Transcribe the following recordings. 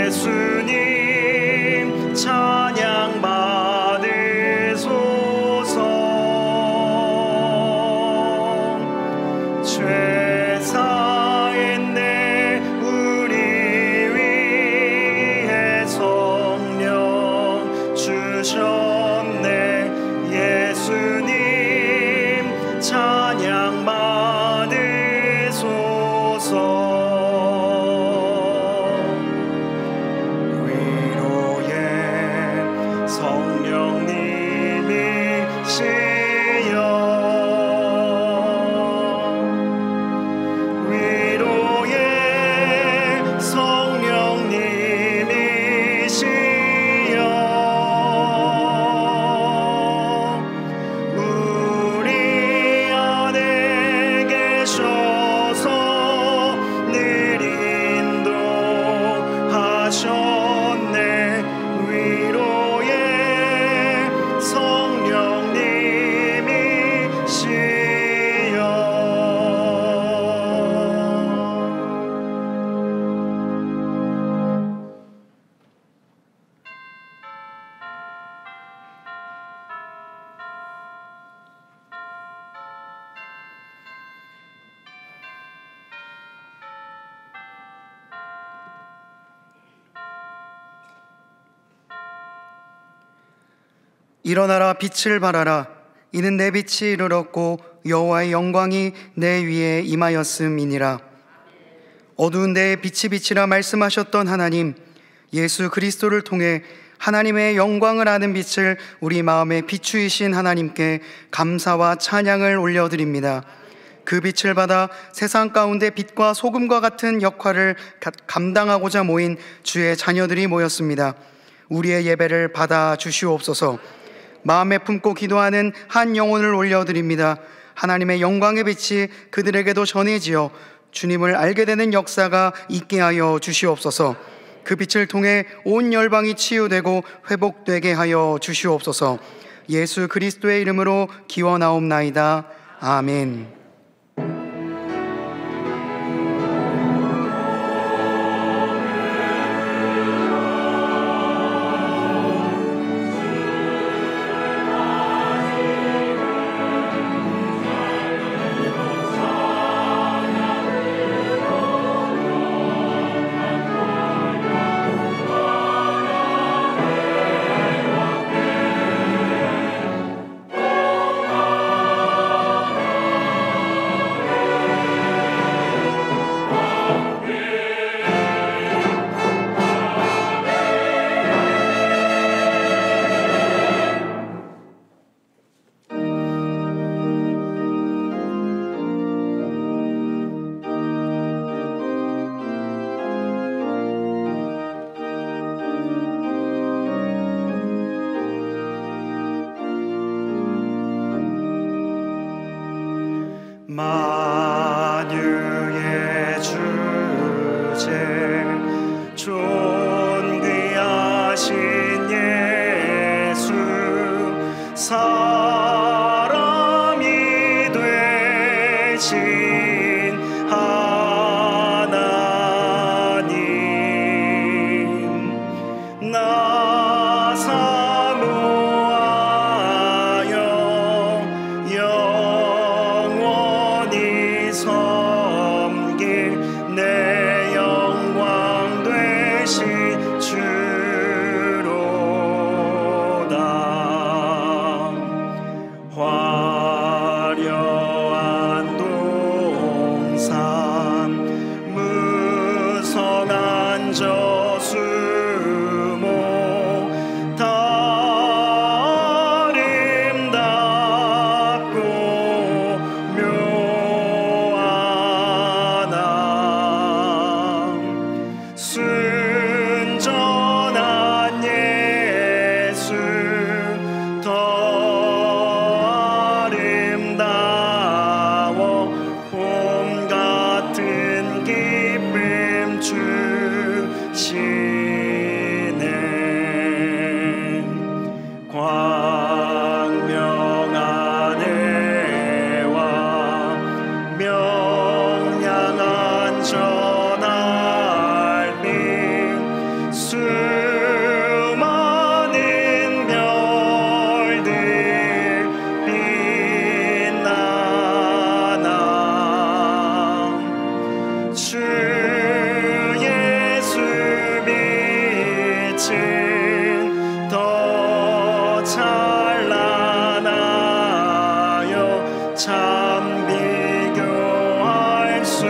예수님 찬양 받으소서. 죄 사했네 우리 위해 성령 주셨네. 예수님 찬양 받으소서. 일어나라 빛을 발하라. 이는 내 빛이 이르렀고 여호와의 영광이 내 위에 임하였음이니라. 어두운 데에 빛이 비치라 말씀하셨던 하나님, 예수 그리스도를 통해 하나님의 영광을 아는 빛을 우리 마음에 비추이신 하나님께 감사와 찬양을 올려드립니다. 그 빛을 받아 세상 가운데 빛과 소금과 같은 역할을 감당하고자 모인 주의 자녀들이 모였습니다. 우리의 예배를 받아 주시옵소서. 마음에 품고 기도하는 한 영혼을 올려드립니다. 하나님의 영광의 빛이 그들에게도 전해지어 주님을 알게 되는 역사가 있게 하여 주시옵소서. 그 빛을 통해 온 열방이 치유되고 회복되게 하여 주시옵소서. 예수 그리스도의 이름으로 기원하옵나이다. 아멘. 수많은 별들 빛나나 주 예수 빛은 더 찬란하여 참 비교할 수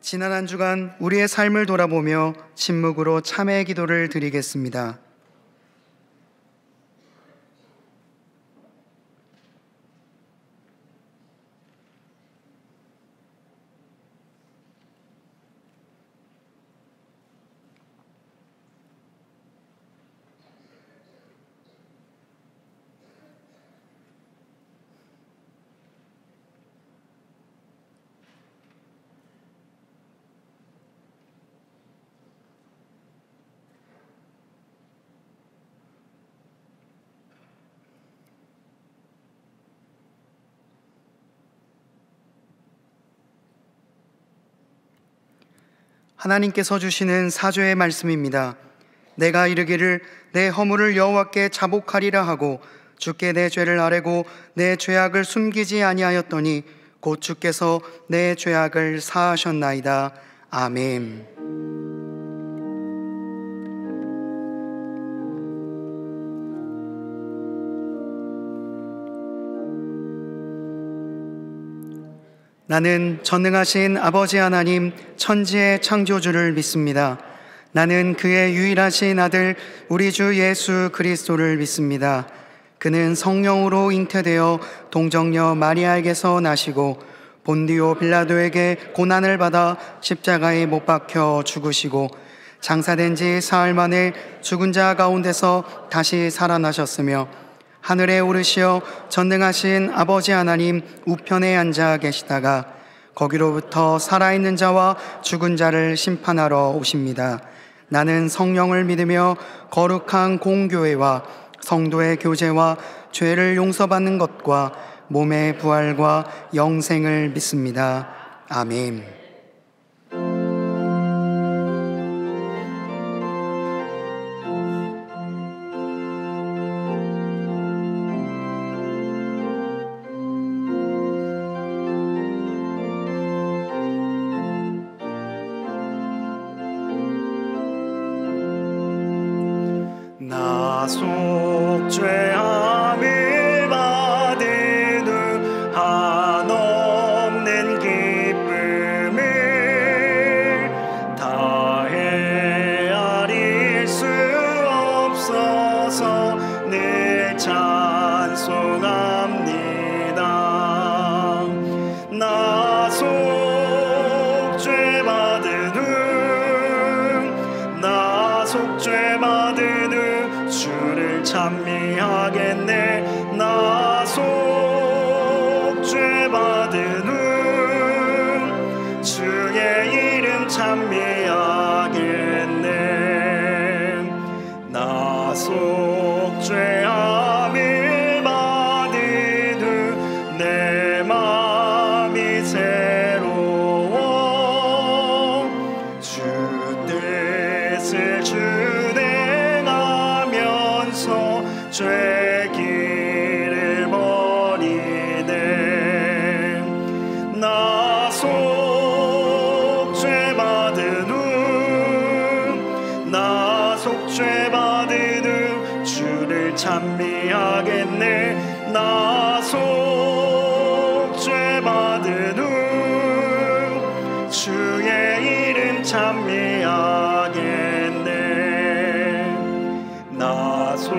지난 한 주간 우리의 삶을 돌아보며 침묵으로 참회의 기도를 드리겠습니다. 하나님께서 주시는 사죄의 말씀입니다. 내가 이르기를 내 허물을 여호와께 자복하리라 하고 주께 내 죄를 아뢰고 내 죄악을 숨기지 아니하였더니 곧 주께서 내 죄악을 사하셨나이다. 아멘. 나는 전능하신 아버지 하나님 천지의 창조주를 믿습니다. 나는 그의 유일하신 아들 우리 주 예수 그리스도를 믿습니다. 그는 성령으로 잉태되어 동정녀 마리아에게서 나시고 본디오 빌라도에게 고난을 받아 십자가에 못 박혀 죽으시고 장사된 지 사흘 만에 죽은 자 가운데서 다시 살아나셨으며 하늘에 오르시어 전능하신 아버지 하나님 우편에 앉아 계시다가 거기로부터 살아있는 자와 죽은 자를 심판하러 오십니다. 나는 성령을 믿으며 거룩한 공교회와 성도의 교제와 죄를 용서받는 것과 몸의 부활과 영생을 믿습니다. 아멘. 나 속죄함을 받은 후 한없는 기쁨을 다 헤아릴 수 없어서 늘 찬송합니다. 나 속죄받은 후 나 속죄받은 후 주를 찬미하겠네. 나 속죄받은 후 주의 이름 찬미하겠네. 나 속죄함을 받은 후 내 마음이 새로워 주 뜻을 준행하면서 죄 길을 버리네. 나 속죄받은 후 나 속죄받은 후 주를 찬미하겠네. 나 속죄받은 후 주의 이름 찬미하겠네. 나 속죄함을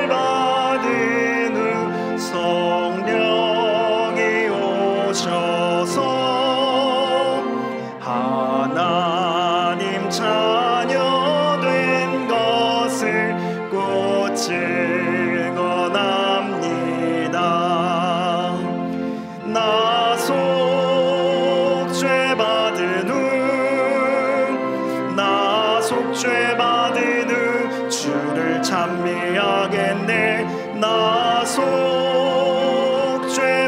받은 후 성령이 오셔서 하나님 자녀 된 것을 곧 증언합니다. 나 속죄받은 후 나 속죄 받은 후 주를 찬미하겠네. 나 속죄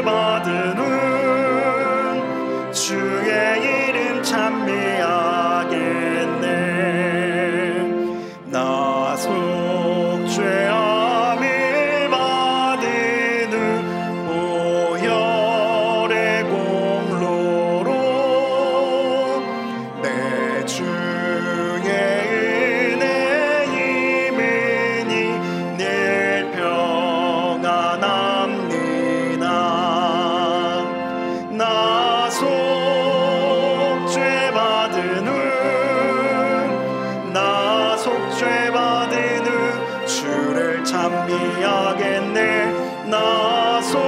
받은 후 주의 이름 찬미하겠네. 나 속죄함을 받은 후 보혈의 공로로 내 주의 은혜 임으니 늘 평안합니다. 나 속죄 받은 후 나 속죄 받은 후 주를 찬미하겠네. 나 속죄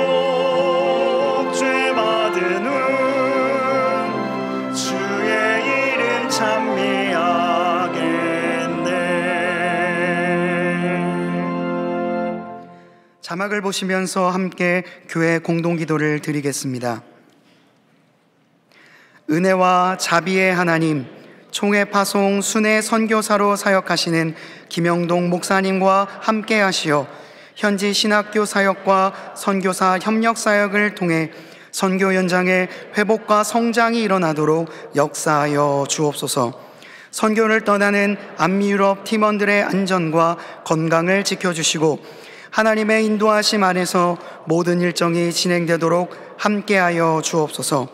받은 후 주의 이름 찬미하겠네. 자막을 보시면서 함께 교회 공동기도를 드리겠습니다. 은혜와 자비의 하나님, 총회 파송 순회 선교사로 사역하시는 김영동 목사님과 함께 하시어 현지 신학교 사역과 선교사 협력 사역을 통해 선교 현장의 회복과 성장이 일어나도록 역사하여 주옵소서. 선교를 떠나는 남미유럽 팀원들의 안전과 건강을 지켜주시고 하나님의 인도하심 안에서 모든 일정이 진행되도록 함께하여 주옵소서.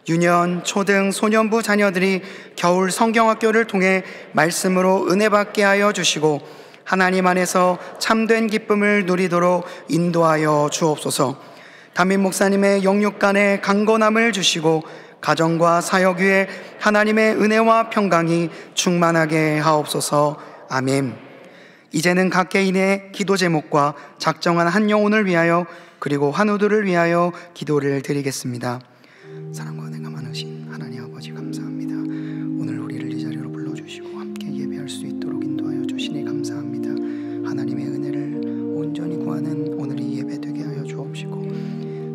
유년, 초등, 소년부 자녀들이 겨울 성경학교를 통해 말씀으로 은혜 받게 하여 주시고 하나님 안에서 참된 기쁨을 누리도록 인도하여 주옵소서. 담임 목사님의 영육간에 강건함을 주시고 가정과 사역 위에 하나님의 은혜와 평강이 충만하게 하옵소서. 아멘. 이제는 각 개인의 기도 제목과 작정한 한 영혼을 위하여 그리고 환우들을 위하여 기도를 드리겠습니다. 사랑과 은혜가 많으신 하나님 아버지 감사합니다. 오늘 우리를 이 자리로 불러주시고 함께 예배할 수 있도록 인도하여 주시니 감사합니다. 하나님의 은혜를 온전히 구하는 오늘이 예배 되게 하여 주옵시고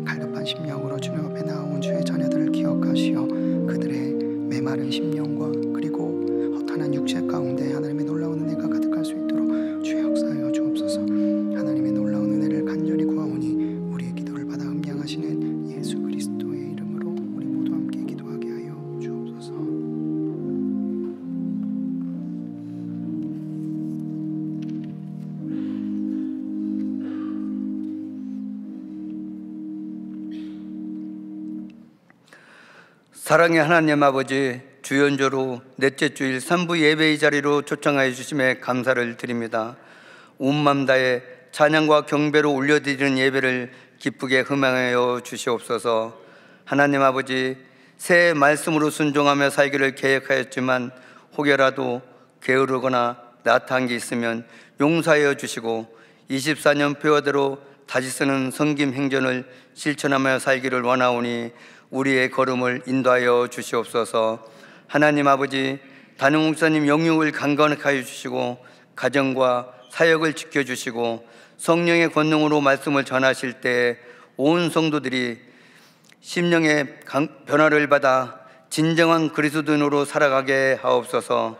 갈급한 심령으로 주님 앞에 나온 주의 자녀들을 기억하시어 그들의 메마른 심령과 그리고 허탄한 육체 가운데 하나님의 놀라운 은혜가 가득할 수 있도록 주의 역사하여 주옵소서. 하나님의 놀라운 은혜를 간절히 구하오니 우리의 기도를 받아 음양하시는 예수 그리스도의 이름으로 우리 모두 함께 기도하게 하여 주옵소서. 사랑의 하나님 아버지, 주연조로 넷째 주일 3부 예배의 자리로 초청하여 주심에 감사를 드립니다. 온 맘 다해 찬양과 경배로 올려드리는 예배를 기쁘게 흠양하여 주시옵소서. 하나님 아버지, 새 말씀으로 순종하며 살기를 계획하였지만 혹여라도 게으르거나 나타난 게 있으면 용서하여 주시고 24년 표어대로 다시 쓰는 성김 행전을 실천하며 살기를 원하오니 우리의 걸음을 인도하여 주시옵소서. 하나님 아버지, 담임 목사님 영육을 강건하게 하여 주시고 가정과 사역을 지켜주시고 성령의 권능으로 말씀을 전하실 때 온 성도들이 심령의 변화를 받아 진정한 그리스도인으로 살아가게 하옵소서.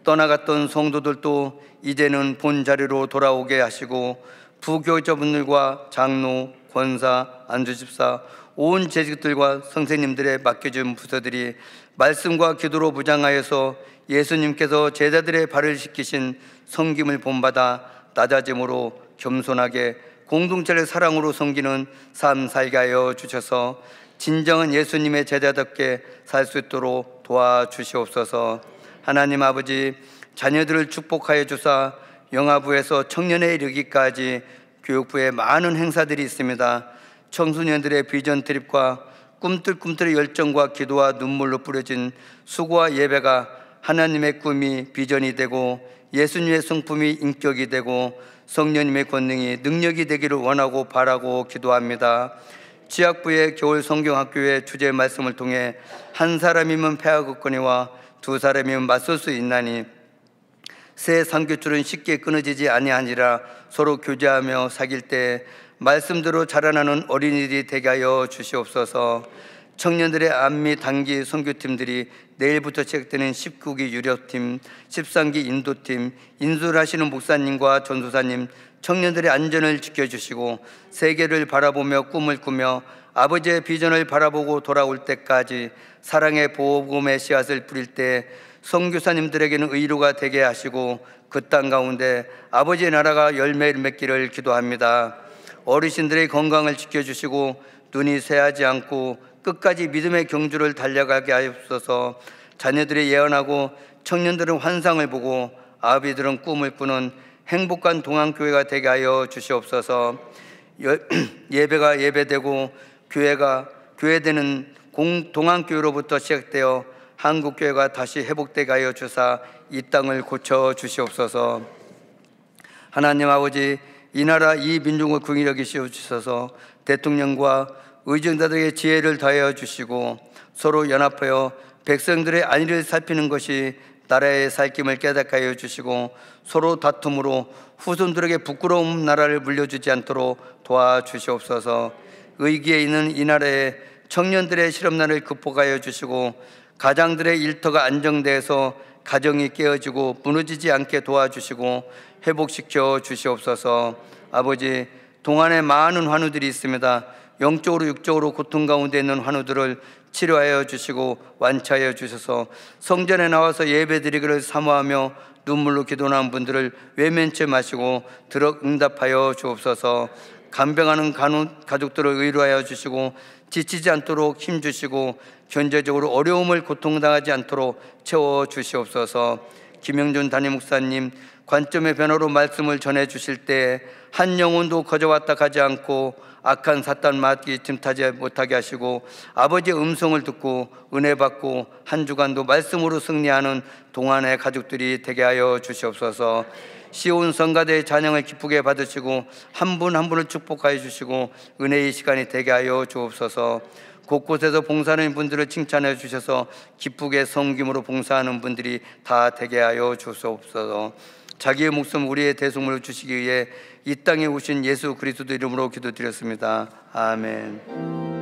떠나갔던 성도들도 이제는 본 자리로 돌아오게 하시고 부교자분들과 장로, 권사, 안주집사, 온 재직들과 선생님들의 맡겨준 부서들이 말씀과 기도로 무장하여서 예수님께서 제자들의 발을 씻기신 섬김을 본받아 낮아짐으로 겸손하게 공동체를 사랑으로 섬기는 삶 살게 하여 주셔서 진정한 예수님의 제자답게 살 수 있도록 도와주시옵소서. 하나님 아버지, 자녀들을 축복하여 주사 영아부에서 청년에 이르기까지 교육부에 많은 행사들이 있습니다. 청소년들의 비전 트립과 꿈틀꿈틀의 열정과 기도와 눈물로 뿌려진 수고와 예배가 하나님의 꿈이 비전이 되고 예수님의 성품이 인격이 되고 성령님의 권능이 능력이 되기를 원하고 바라고 기도합니다. 지학부의 겨울 성경학교의 주제 말씀을 통해 한 사람이면 패하겠거니와 두 사람이면 맞설 수 있나니 새 상교줄은 쉽게 끊어지지 아니하니라. 서로 교제하며 사귈 때 말씀대로 자라나는 어린이들이 되게 하여 주시옵소서. 청년들의 안미 단기 선교팀들이 내일부터 시작되는 19기 유력팀, 13기 인도팀, 인솔하시는 목사님과 전도사님, 청년들의 안전을 지켜주시고 세계를 바라보며 꿈을 꾸며 아버지의 비전을 바라보고 돌아올 때까지 사랑의 복음의 씨앗을 뿌릴 때 선교사님들에게는 의로가 되게 하시고 그 땅 가운데 아버지의 나라가 열매를 맺기를 기도합니다. 어르신들의 건강을 지켜주시고 눈이 새하지 않고 끝까지 믿음의 경주를 달려가게 하옵소서. 자녀들이 예언하고 청년들은 환상을 보고 아비들은 꿈을 꾸는 행복한 동안교회가 되게 하여 주시옵소서. 예배가 예배되고 교회가 교회되는 동안교회로부터 시작되어 한국교회가 다시 회복되게 하여 주사 이 땅을 고쳐 주시옵소서. 하나님 아버지, 이 나라 이 민족을 긍휼히 여기시옵소서. 대통령과 의정자들에게 지혜를 더하여 주시고 서로 연합하여 백성들의 안위를 살피는 것이 나라의 살김을 깨닫게 하여 주시고 서로 다툼으로 후손들에게 부끄러운 나라를 물려주지 않도록 도와주시옵소서. 의기에 있는 이 나라에 청년들의 실업난을 극복하여 주시고 가장들의 일터가 안정돼서 가정이 깨어지고 무너지지 않게 도와주시고 회복시켜 주시옵소서. 아버지, 동안에 많은 환우들이 있습니다. 영적으로 육적으로 고통 가운데 있는 환우들을 치료하여 주시고 완치하여 주셔서 성전에 나와서 예배드리기를 사모하며 눈물로 기도하는 분들을 외면치 마시고 들어 응답하여 주옵소서. 간병하는 가족들을 의로하여 주시고 지치지 않도록 힘주시고 경제적으로 어려움을 고통당하지 않도록 채워주시옵소서. 김영준 담임 목사님 관점의 변화로 말씀을 전해주실 때 한 영혼도 거저왔다 가지 않고 악한 사탄 마귀 틈타지 못하게 하시고 아버지의 음성을 듣고 은혜 받고 한 주간도 말씀으로 승리하는 동안의 가족들이 되게 하여 주시옵소서. 시온 성가대의 찬양을 기쁘게 받으시고 한 분 한 분을 축복하여 주시고 은혜의 시간이 되게 하여 주옵소서. 곳곳에서 봉사하는 분들을 칭찬해 주셔서 기쁘게 섬김으로 봉사하는 분들이 다 되게 하여 주옵소서. 자기의 목숨 우리의 대속물을 주시기 위해 이 땅에 오신 예수 그리스도 이름으로 기도드렸습니다. 아멘.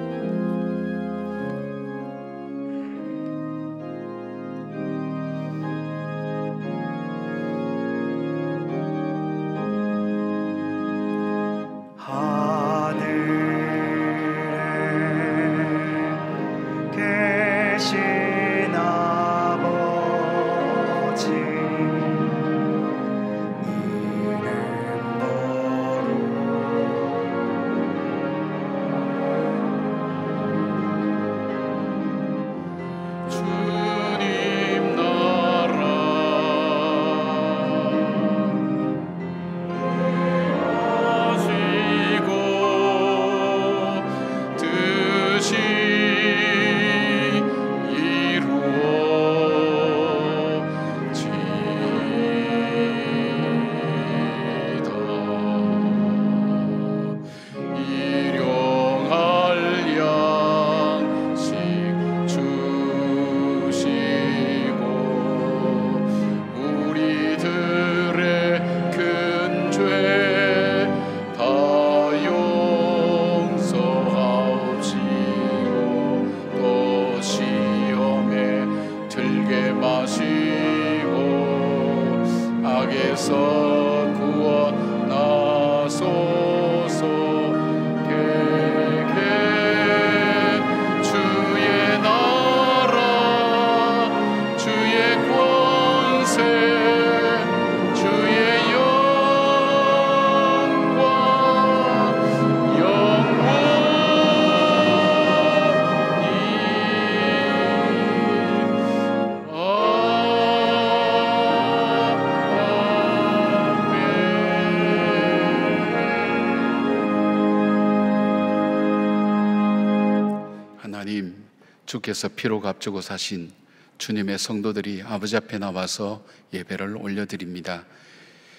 주께서 피로 값주고 사신 주님의 성도들이 아버지 앞에 나와서 예배를 올려드립니다.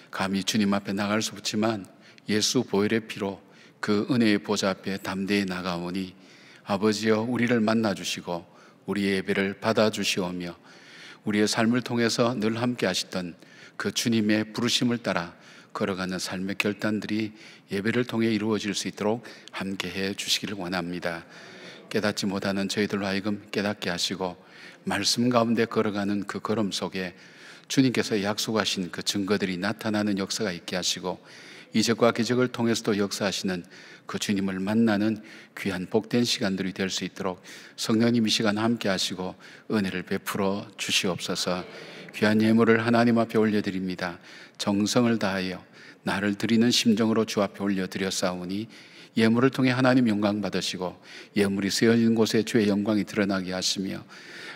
감히 주님 앞에 나갈 수 없지만 예수 보혈의 피로 그 은혜의 보좌 앞에 담대히 나가오니 아버지여 우리를 만나주시고 우리의 예배를 받아주시오며 우리의 삶을 통해서 늘 함께 하시던 그 주님의 부르심을 따라 걸어가는 삶의 결단들이 예배를 통해 이루어질 수 있도록 함께해 주시기를 원합니다. 깨닫지 못하는 저희들로 하여금 깨닫게 하시고 말씀 가운데 걸어가는 그 걸음 속에 주님께서 약속하신 그 증거들이 나타나는 역사가 있게 하시고 이적과 기적을 통해서도 역사하시는 그 주님을 만나는 귀한 복된 시간들이 될 수 있도록 성령님 이 시간 함께 하시고 은혜를 베풀어 주시옵소서. 귀한 예물을 하나님 앞에 올려드립니다. 정성을 다하여 나를 드리는 심정으로 주 앞에 올려드렸사오니 예물을 통해 하나님 영광 받으시고 예물이 쓰여진 곳에 주의 영광이 드러나게 하시며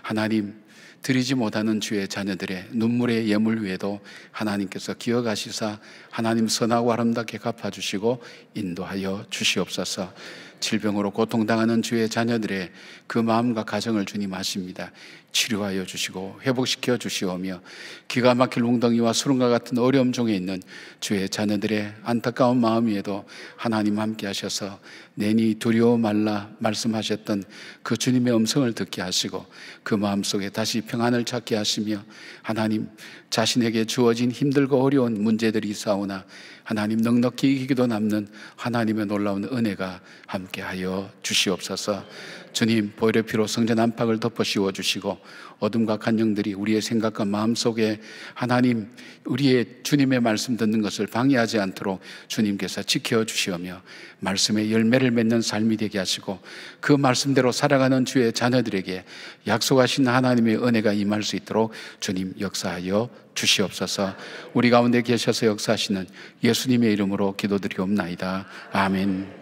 하나님 드리지 못하는 주의 자녀들의 눈물의 예물 위에도 하나님께서 기억하시사 하나님 선하고 아름답게 갚아주시고 인도하여 주시옵소서. 질병으로 고통당하는 주의 자녀들의 그 마음과 가정을 주님 아십니다. 치료하여 주시고 회복시켜 주시오며 기가 막힐 웅덩이와 수렁과 같은 어려움 중에 있는 주의 자녀들의 안타까운 마음 위에도 하나님 함께 하셔서 내니 두려워 말라 말씀하셨던 그 주님의 음성을 듣게 하시고 그 마음속에 다시 평안을 찾게 하시며 하나님 자신에게 주어진 힘들고 어려운 문제들이 있사오나 하나님 넉넉히 이기기도 남는 하나님의 놀라운 은혜가 함께하여 주시옵소서. 주님 보혈의 피로 성전 안팎을 덮어 씌워주시고 어둠과 간영들이 우리의 생각과 마음속에 하나님 우리의 주님의 말씀 듣는 것을 방해하지 않도록 주님께서 지켜주시오며 말씀의 열매를 맺는 삶이 되게 하시고 그 말씀대로 살아가는 주의 자녀들에게 약속하신 하나님의 은혜가 임할 수 있도록 주님 역사하여 주시옵소서. 우리 가운데 계셔서 역사하시는 예수님의 이름으로 기도드리옵나이다. 아멘.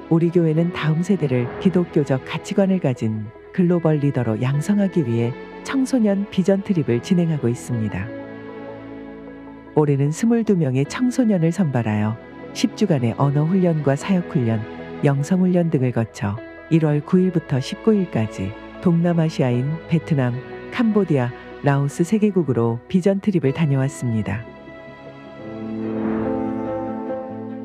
우리 교회는 다음 세대를 기독교적 가치관을 가진 글로벌 리더로 양성하기 위해 청소년 비전 트립을 진행하고 있습니다. 올해는 22명의 청소년을 선발하여 10주간의 언어 훈련과 사역 훈련, 영성 훈련 등을 거쳐 1월 9일부터 19일까지 동남아시아인 베트남, 캄보디아, 라오스 3개국으로 비전 트립을 다녀왔습니다.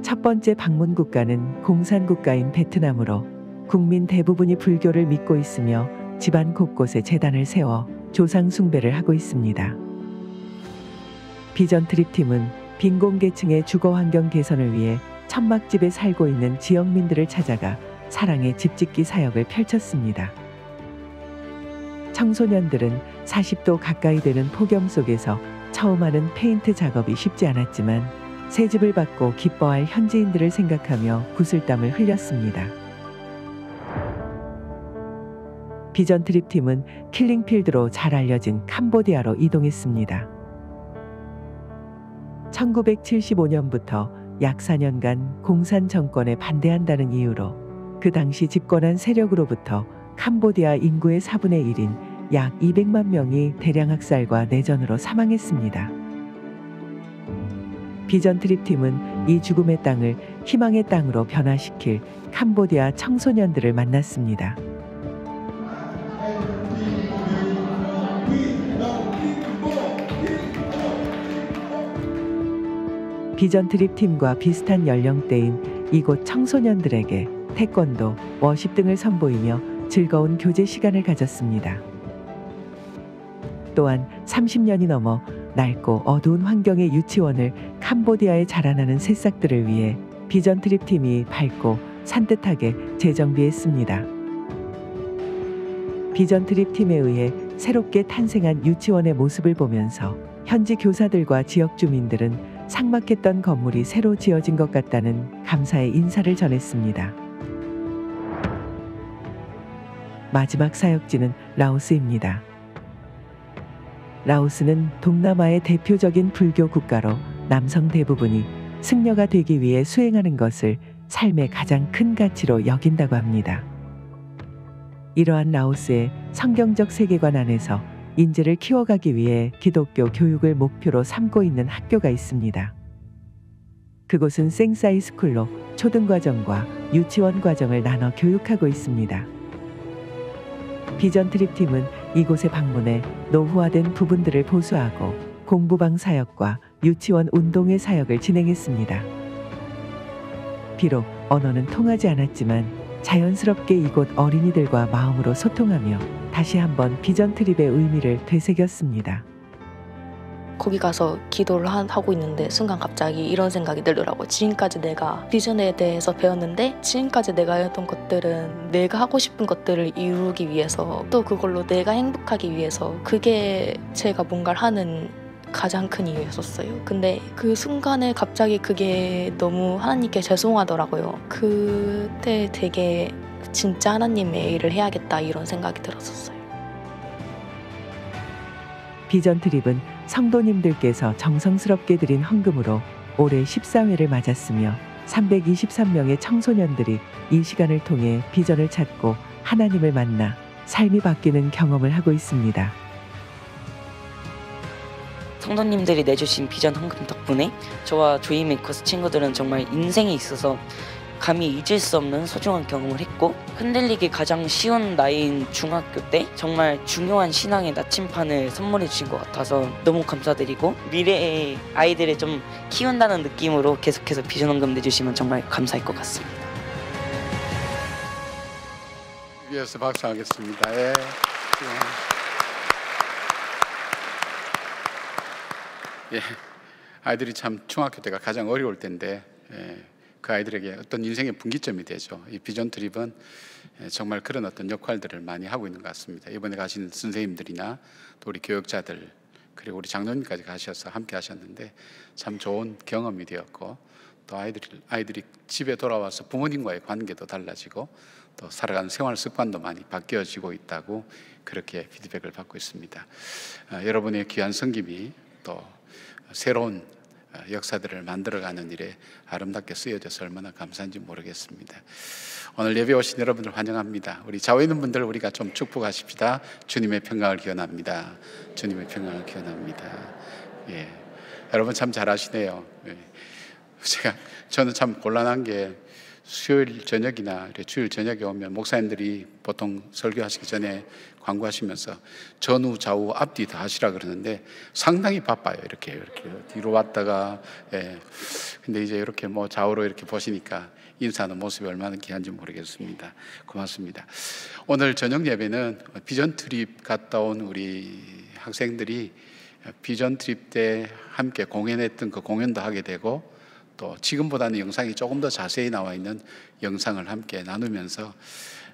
첫 번째 방문 국가는 공산 국가인 베트남으로 국민 대부분이 불교를 믿고 있으며 집안 곳곳에 제단을 세워 조상 숭배를 하고 있습니다. 비전 트립 팀은 빈곤계층의 주거 환경 개선을 위해 천막집에 살고 있는 지역민들을 찾아가 사랑의 집짓기 사역을 펼쳤습니다. 청소년들은 40도 가까이 되는 폭염 속에서 처음 하는 페인트 작업이 쉽지 않았지만 새 집을 받고 기뻐할 현지인들을 생각하며 구슬땀을 흘렸습니다. 비전 트립 팀은 킬링필드로 잘 알려진 캄보디아로 이동했습니다. 1975년부터 약 4년간 공산 정권에 반대한다는 이유로 그 당시 집권한 세력으로부터 캄보디아 인구의 4분의 1인 약 200만 명이 대량 학살과 내전으로 사망했습니다. 비전 트립 팀은 이 죽음의 땅을 희망의 땅으로 변화시킬 캄보디아 청소년들을 만났습니다. 비전 트립 팀과 비슷한 연령대인 이곳 청소년들에게 태권도, 워십 등을 선보이며 즐거운 교제 시간을 가졌습니다. 또한 30년이 넘어 낡고 어두운 환경의 유치원을 캄보디아에 자라나는 새싹들을 위해 비전 트립 팀이 밝고 산뜻하게 재정비했습니다. 비전 트립 팀에 의해 새롭게 탄생한 유치원의 모습을 보면서 현지 교사들과 지역 주민들은 삭막했던 건물이 새로 지어진 것 같다는 감사의 인사를 전했습니다. 마지막 사역지는 라오스입니다. 라오스는 동남아의 대표적인 불교 국가로 남성 대부분이 승려가 되기 위해 수행하는 것을 삶의 가장 큰 가치로 여긴다고 합니다. 이러한 라오스의 성경적 세계관 안에서 인재를 키워가기 위해 기독교 교육을 목표로 삼고 있는 학교가 있습니다. 그곳은 생사이 스쿨로 초등과정과 유치원 과정을 나눠 교육하고 있습니다. 비전 트립 팀은 이곳에 방문해 노후화된 부분들을 보수하고 공부방 사역과 유치원 운동회 사역을 진행했습니다. 비록 언어는 통하지 않았지만 자연스럽게 이곳 어린이들과 마음으로 소통하며 다시 한번 비전 트립의 의미를 되새겼습니다. 거기 가서 기도를 하고 있는데 순간 갑자기 이런 생각이 들더라고요. 지금까지 내가 비전에 대해서 배웠는데 지금까지 내가 했던 것들은 내가 하고 싶은 것들을 이루기 위해서, 또 그걸로 내가 행복하기 위해서, 그게 제가 뭔가를 하는 가장 큰 이유였었어요. 근데 그 순간에 갑자기 그게 너무 하나님께 죄송하더라고요. 그때 되게 진짜 하나님의 일을 해야겠다 이런 생각이 들었었어요. 비전 트립은 성도님들께서 정성스럽게 드린 헌금으로 올해 14회를 맞았으며 323명의 청소년들이 이 시간을 통해 비전을 찾고 하나님을 만나 삶이 바뀌는 경험을 하고 있습니다. 성도님들이 내주신 비전 헌금 덕분에 저와 조이메이커스 친구들은 정말 인생에 있어서 감히 잊을 수 없는 소중한 경험을 했고, 흔들리기 가장 쉬운 나이인 중학교 때 정말 중요한 신앙의 나침판을 선물해 주신 것 같아서 너무 감사드리고, 미래의 아이들을 좀 키운다는 느낌으로 계속해서 비전 헌금 내주시면 정말 감사할 것 같습니다. 위에서 박수하겠습니다. 예. 예. 아이들이 참 중학교 때가 가장 어려울 때인데, 그 아이들에게 어떤 인생의 분기점이 되죠. 이 비전 트립은 정말 그런 어떤 역할들을 많이 하고 있는 것 같습니다. 이번에 가신 선생님들이나 또 우리 교육자들, 그리고 우리 장로님까지 가셔서 함께 하셨는데 참 좋은 경험이 되었고, 또 아이들이 집에 돌아와서 부모님과의 관계도 달라지고 또 살아가는 생활 습관도 많이 바뀌어지고 있다고 그렇게 피드백을 받고 있습니다. 여러분의 귀한 섬김이 또 새로운 역사들을 만들어가는 일에 아름답게 쓰여져서 얼마나 감사한지 모르겠습니다. 오늘 예배 오신 여러분들 환영합니다. 우리 좌우에 있는 분들 우리가 좀 축복하십시다. 주님의 평강을 기원합니다. 주님의 평강을 기원합니다. 예, 여러분 참 잘하시네요. 예. 저는 참 곤란한 게 수요일 저녁이나 주일 저녁에 오면 목사님들이 보통 설교하시기 전에 광고하시면서 전후 좌우 앞뒤 다 하시라 그러는데 상당히 바빠요. 이렇게 뒤로 왔다가. 예. 근데 이제 이렇게 뭐 좌우로 이렇게 보시니까 인사하는 모습이 얼마나 귀한지 모르겠습니다. 고맙습니다. 오늘 저녁 예배는 비전 트립 갔다 온 우리 학생들이 비전 트립 때 함께 공연했던 그 공연도 하게 되고, 또 지금보다는 영상이 조금 더 자세히 나와 있는 영상을 함께 나누면서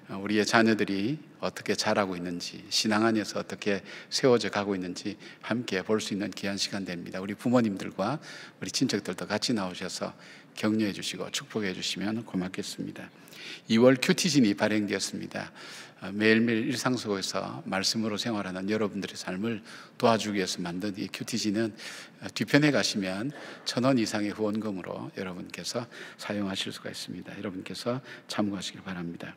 우리의 자녀들이 어떻게 자라고 있는지, 신앙 안에서 어떻게 세워져 가고 있는지 함께 볼 수 있는 귀한 시간 됩니다. 우리 부모님들과 우리 친척들도 같이 나오셔서 격려해 주시고 축복해 주시면 고맙겠습니다. 2월 큐티진이 발행되었습니다. 매일매일 일상 속에서 말씀으로 생활하는 여러분들의 삶을 도와주기 위해서 만든 이 큐티진은 뒤편에 가시면 1,000원 이상의 후원금으로 여러분께서 사용하실 수가 있습니다. 여러분께서 참고하시길 바랍니다.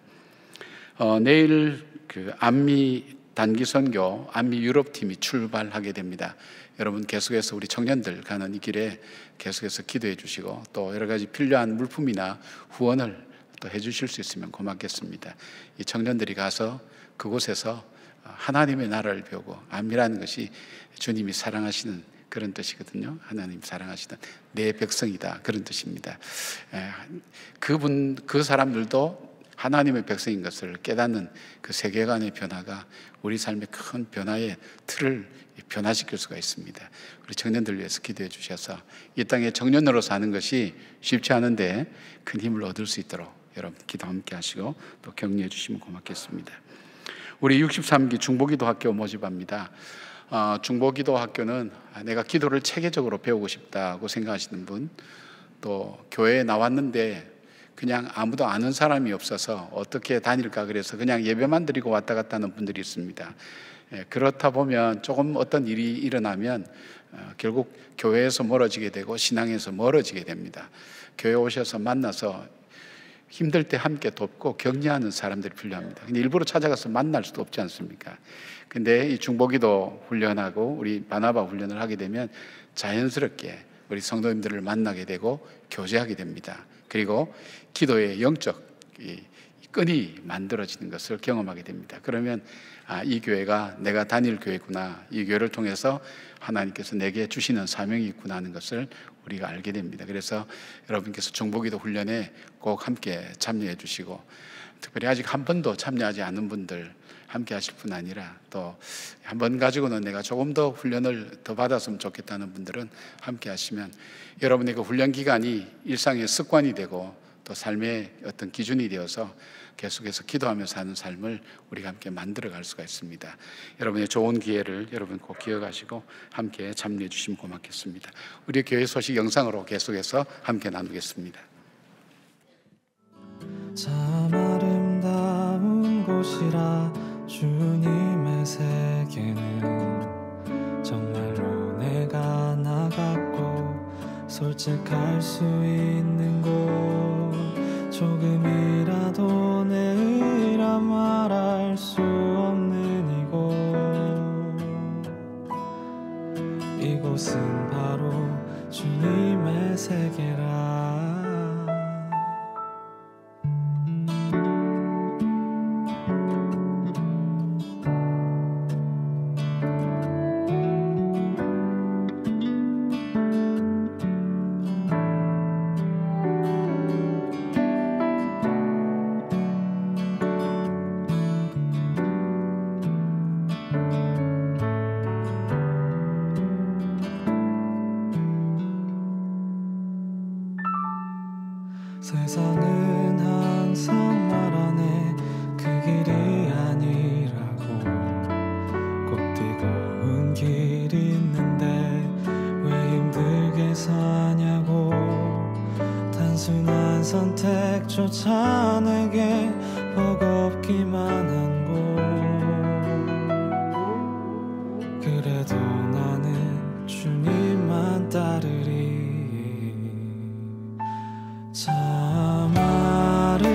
내일 그 안미 단기 선교, 안미 유럽팀이 출발하게 됩니다. 여러분 계속해서 우리 청년들 가는 이 길에 계속해서 기도해 주시고, 또 여러 가지 필요한 물품이나 후원을 또 해주실 수 있으면 고맙겠습니다. 이 청년들이 가서 그곳에서 하나님의 나라를 배우고, 안미라는 것이 주님이 사랑하시는 그런 뜻이거든요. 하나님 사랑하시는 내 백성이다, 그런 뜻입니다. 그 사람들도 하나님의 백성인 것을 깨닫는 그 세계관의 변화가 우리 삶의 큰 변화의 틀을 변화시킬 수가 있습니다. 우리 청년들 위해서 기도해 주셔서 이 땅에 청년으로 사는 것이 쉽지 않은데 큰 힘을 얻을 수 있도록 여러분 기도 함께 하시고 또 격려해 주시면 고맙겠습니다. 우리 63기 중보기도학교 모집합니다. 중보기도학교는 내가 기도를 체계적으로 배우고 싶다고 생각하시는 분, 또 교회에 나왔는데 그냥 아무도 아는 사람이 없어서 어떻게 다닐까 그래서 그냥 예배만 드리고 왔다 갔다 하는 분들이 있습니다. 그렇다 보면 조금 어떤 일이 일어나면 결국 교회에서 멀어지게 되고 신앙에서 멀어지게 됩니다. 교회 오셔서 만나서 힘들 때 함께 돕고 격려하는 사람들이 필요합니다. 근데 일부러 찾아가서 만날 수도 없지 않습니까? 근데 이 중보기도 훈련하고 우리 바나바 훈련을 하게 되면 자연스럽게 우리 성도님들을 만나게 되고 교제하게 됩니다. 그리고 기도의 영적 끈이 만들어지는 것을 경험하게 됩니다. 그러면 이 교회가 내가 다닐 교회구나, 이 교회를 통해서 하나님께서 내게 주시는 사명이 있구나 하는 것을 우리가 알게 됩니다. 그래서 여러분께서 중보기도 훈련에 꼭 함께 참여해 주시고, 특별히 아직 한 번도 참여하지 않은 분들 함께 하실 뿐 아니라 또 한 번 가지고는 내가 조금 더 훈련을 더 받았으면 좋겠다는 분들은 함께 하시면 여러분의 그 훈련 기간이 일상의 습관이 되고 또 삶의 어떤 기준이 되어서 계속해서 기도하며 사는 삶을 우리가 함께 만들어갈 수가 있습니다. 여러분의 좋은 기회를 여러분 꼭 기억하시고 함께 참여해 주시면 고맙겠습니다. 우리 교회 소식 영상으로 계속해서 함께 나누겠습니다. 참 아름다운 곳이라 주님의 세계는 정말로 내가 나갔고 솔직할 수 있는 곳, 조금이라도 내 의라 말할 수 없는 이곳은 바로 주님의 세계라. 세상은 항상 말하네 그 길이 아니라고. 꼭 뜨거운 길이 있는데 왜 힘들게 사냐고. 단순한 선택조차 내게 버겁기만 한 곳. 그래도 나는 주님만 따르리. 참 아름다워라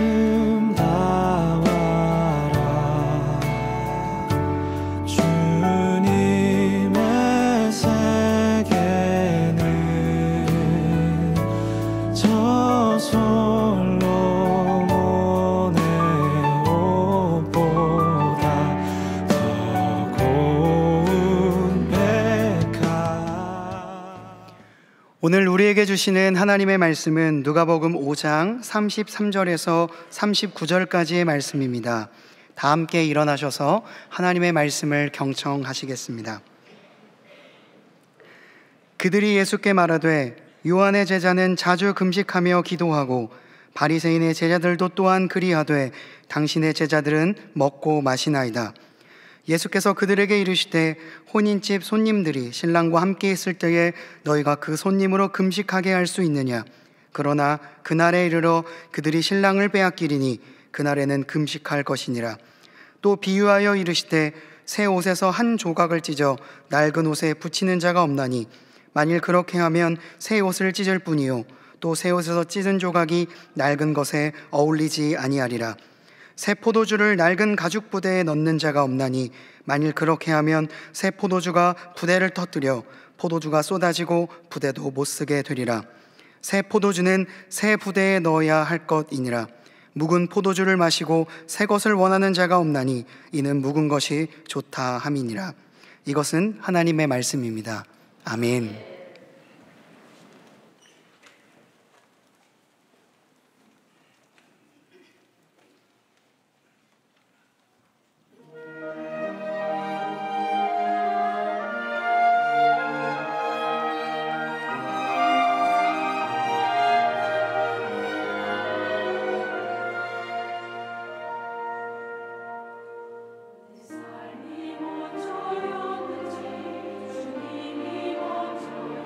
주님의 세계는 저 솔로몬의 옷보다 더 고운 백화. 오늘 우리에게 주시는 하나님의 말씀은 누가복음 5장 33절에서 39절까지의 말씀입니다. 다 함께 일어나셔서 하나님의 말씀을 경청하시겠습니다. 그들이 예수께 말하되 요한의 제자는 자주 금식하며 기도하고 바리새인의 제자들도 또한 그리하되 당신의 제자들은 먹고 마시나이다. 예수께서 그들에게 이르시되 혼인집 손님들이 신랑과 함께 있을 때에 너희가 그 손님으로 금식하게 할 수 있느냐. 그러나 그날에 이르러 그들이 신랑을 빼앗기리니 그날에는 금식할 것이니라. 또 비유하여 이르시되 새 옷에서 한 조각을 찢어 낡은 옷에 붙이는 자가 없나니 만일 그렇게 하면 새 옷을 찢을 뿐이요 또 새 옷에서 찢은 조각이 낡은 것에 어울리지 아니하리라. 새 포도주를 낡은 가죽 부대에 넣는 자가 없나니 만일 그렇게 하면 새 포도주가 부대를 터뜨려 포도주가 쏟아지고 부대도 못 쓰게 되리라. 새 포도주는 새 부대에 넣어야 할 것이니라. 묵은 포도주를 마시고 새 것을 원하는 자가 없나니 이는 묵은 것이 좋다 함이니라. 이것은 하나님의 말씀입니다. 아멘. 삶이 멈춰였는지 주님이 멈춰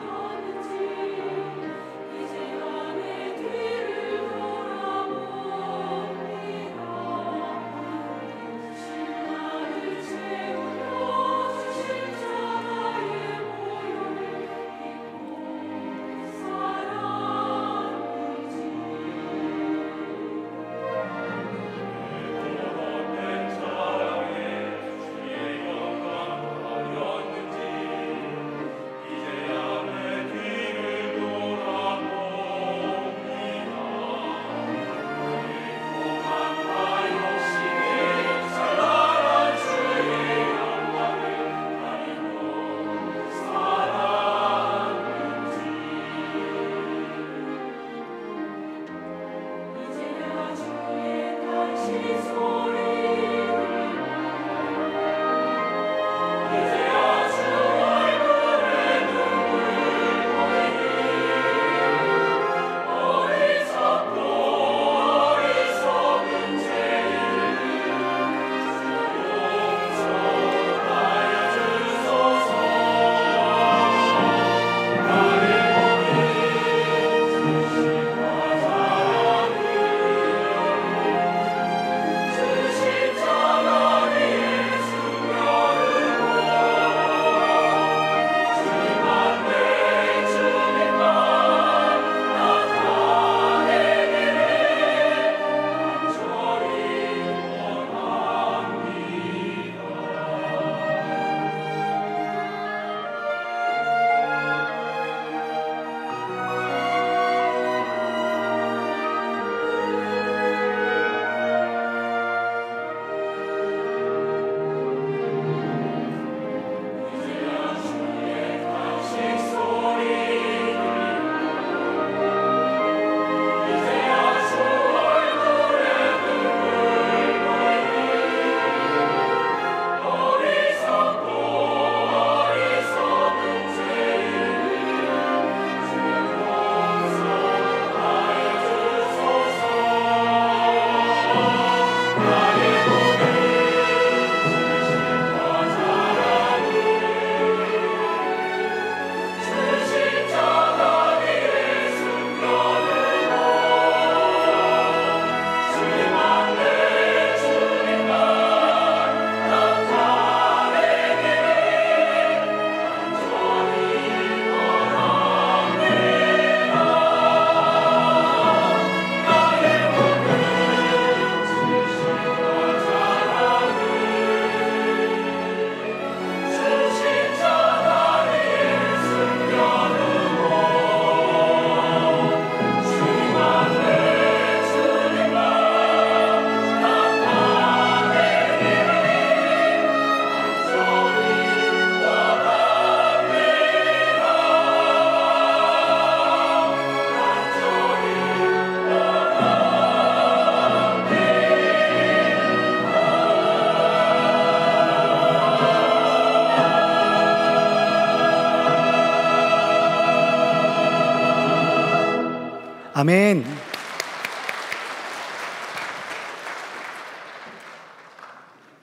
아멘.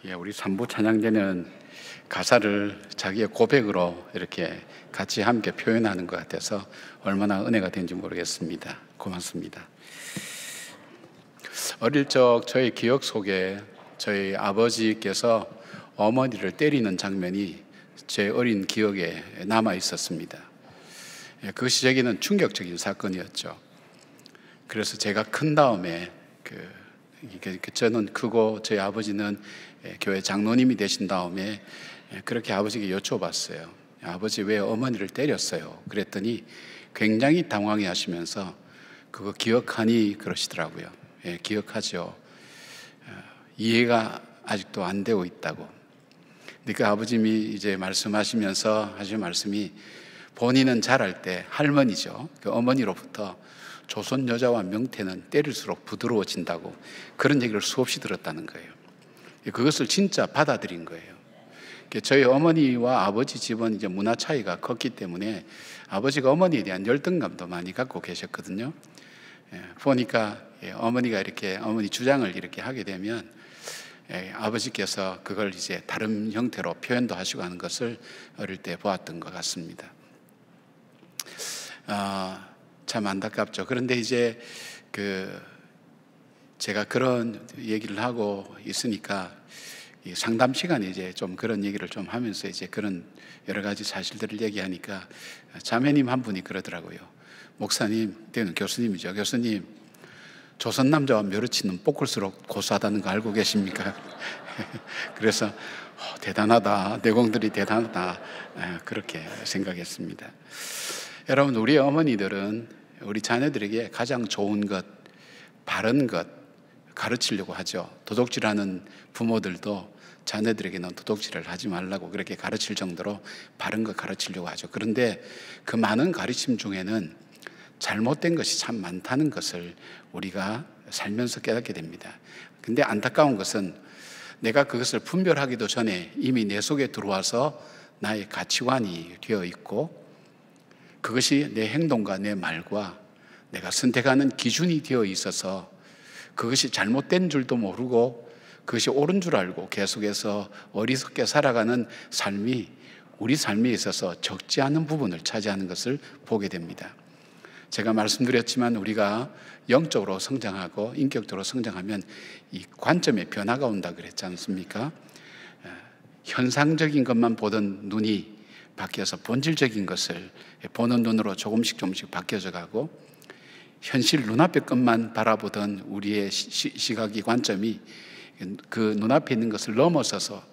예, 우리 산부 찬양제는 가사를 자기의 고백으로 이렇게 같이 함께 표현하는 것 같아서 얼마나 은혜가 된지 모르겠습니다. 고맙습니다. 어릴 적 저희 기억 속에 저희 아버지께서 어머니를 때리는 장면이 제 어린 기억에 남아 있었습니다. 그것이 제게는 충격적인 사건이었죠. 그래서 제가 큰 다음에 저는 크고 저희 아버지는 교회 장로님이 되신 다음에 그렇게 아버지에게 여쭤봤어요. 아버지 왜 어머니를 때렸어요? 그랬더니 굉장히 당황해 하시면서 그거 기억하니? 그러시더라고요. 예, 기억하죠. 이해가 아직도 안 되고 있다고. 근데 그 아버님이 이제 말씀하시면서 하신 말씀이 본인은 자랄 때 할머니죠. 그 어머니로부터 조선 여자와 명태는 때릴수록 부드러워진다고 그런 얘기를 수없이 들었다는 거예요. 그것을 진짜 받아들인 거예요. 저희 어머니와 아버지 집은 이제 문화 차이가 컸기 때문에 아버지가 어머니에 대한 열등감도 많이 갖고 계셨거든요. 보니까 어머니가 이렇게 어머니 주장을 이렇게 하게 되면 아버지께서 그걸 이제 다른 형태로 표현도 하시고 하는 것을 어릴 때 보았던 것 같습니다. 참 안타깝죠. 그런데 이제 제가 그런 얘기를 하고 있으니까 상담 시간에 이제 좀 그런 얘기를 좀 하면서 이제 그런 여러 가지 사실들을 얘기하니까 자매님 한 분이 그러더라고요. 목사님, 때는 교수님이죠. 교수님, 조선 남자와 멸치는 볶을수록 고소하다는 거 알고 계십니까? 그래서 대단하다, 내공들이 대단하다, 그렇게 생각했습니다. 여러분, 우리 어머니들은 우리 자녀들에게 가장 좋은 것, 바른 것 가르치려고 하죠. 도둑질하는 부모들도 자녀들에게는 도둑질을 하지 말라고 그렇게 가르칠 정도로 바른 것 가르치려고 하죠. 그런데 그 많은 가르침 중에는 잘못된 것이 참 많다는 것을 우리가 살면서 깨닫게 됩니다. 근데 안타까운 것은 내가 그것을 분별하기도 전에 이미 내 속에 들어와서 나의 가치관이 되어 있고 그것이 내 행동과 내 말과 내가 선택하는 기준이 되어 있어서 그것이 잘못된 줄도 모르고 그것이 옳은 줄 알고 계속해서 어리석게 살아가는 삶이 우리 삶에 있어서 적지 않은 부분을 차지하는 것을 보게 됩니다. 제가 말씀드렸지만 우리가 영적으로 성장하고 인격적으로 성장하면 이 관점의 변화가 온다 그랬지 않습니까? 현상적인 것만 보던 눈이 바뀌어서 본질적인 것을 보는 눈으로 조금씩 바뀌어져 가고 현실 눈앞의 것만 바라보던 우리의 시각이 관점이 그 눈앞에 있는 것을 넘어서서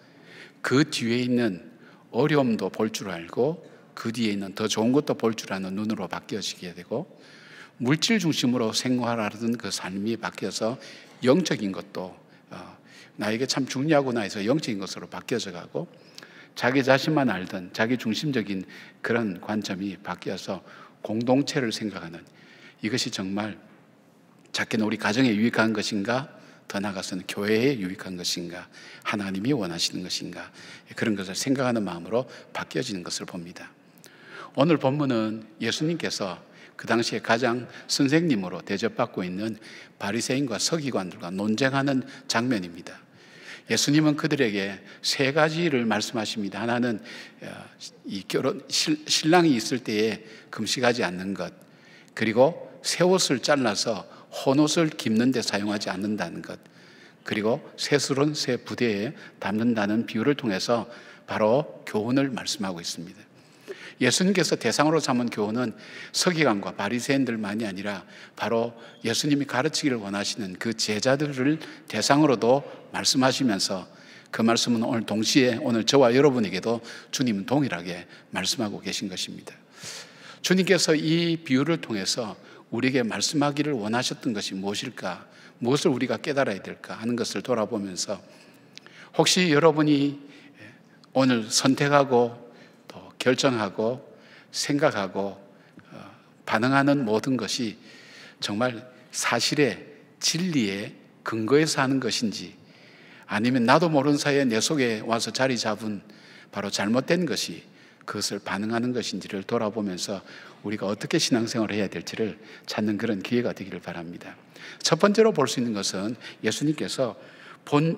그 뒤에 있는 어려움도 볼 줄 알고 그 뒤에 있는 더 좋은 것도 볼 줄 아는 눈으로 바뀌어지게 되고 물질 중심으로 생활하던 그 삶이 바뀌어서 영적인 것도 나에게 참 중요하구나 해서 영적인 것으로 바뀌어져 가고 자기 자신만 알던 자기 중심적인 그런 관점이 바뀌어서 공동체를 생각하는 이것이 정말 작게는 우리 가정에 유익한 것인가 더 나아가서는 교회에 유익한 것인가 하나님이 원하시는 것인가 그런 것을 생각하는 마음으로 바뀌어지는 것을 봅니다. 오늘 본문은 예수님께서 그 당시에 가장 선생님으로 대접받고 있는 바리새인과 서기관들과 논쟁하는 장면입니다. 예수님은 그들에게 세 가지를 말씀하십니다. 하나는 이 신랑이 있을 때에 금식하지 않는 것, 그리고 새 옷을 잘라서 헌옷을 깁는 데 사용하지 않는다는 것, 그리고 쇠술은 새 부대에 담는다는 비유를 통해서 바로 교훈을 말씀하고 있습니다. 예수님께서 대상으로 삼은 교훈은 서기관과 바리새인들만이 아니라 바로 예수님이 가르치기를 원하시는 그 제자들을 대상으로도 말씀하시면서 그 말씀은 오늘 동시에 오늘 저와 여러분에게도 주님은 동일하게 말씀하고 계신 것입니다. 주님께서 이 비유를 통해서 우리에게 말씀하기를 원하셨던 것이 무엇일까? 무엇을 우리가 깨달아야 될까 하는 것을 돌아보면서 혹시 여러분이 오늘 선택하고 또 결정하고 생각하고 반응하는 모든 것이 정말 사실의 진리의 근거에서 하는 것인지 아니면 나도 모르는 사이에 내 속에 와서 자리 잡은 바로 잘못된 것이 그것을 반응하는 것인지를 돌아보면서 우리가 어떻게 신앙생활을 해야 될지를 찾는 그런 기회가 되기를 바랍니다. 첫 번째로 볼 수 있는 것은 예수님께서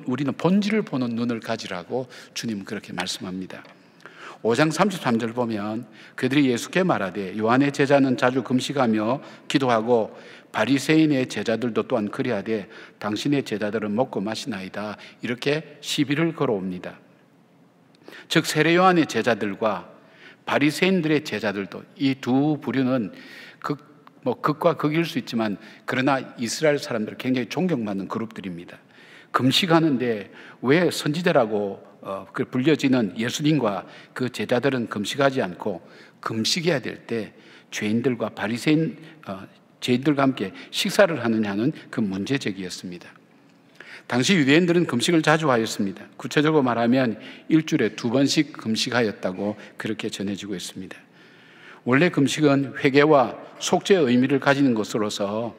우리는 본질을 보는 눈을 가지라고 주님은 그렇게 말씀합니다. 5장 33절 보면 그들이 예수께 말하되 요한의 제자는 자주 금식하며 기도하고 바리새인의 제자들도 또한 그리하되 당신의 제자들은 먹고 마시나이다, 이렇게 시비를 걸어옵니다. 즉 세례 요한의 제자들과 바리새인들의 제자들도, 이 두 부류는 극과 극일 수 있지만 그러나 이스라엘 사람들을 굉장히 존경받는 그룹들입니다. 금식하는데 왜 선지자라고 불려지는 예수님과 그 제자들은 금식하지 않고 금식해야 될 때 죄인들과 바리새인 죄인들과 함께 식사를 하느냐는 그 문제제기였습니다. 당시 유대인들은 금식을 자주 하였습니다. 구체적으로 말하면 일주일에 2번씩 금식하였다고 그렇게 전해지고 있습니다. 원래 금식은 회개와 속죄의 의미를 가지는 것으로서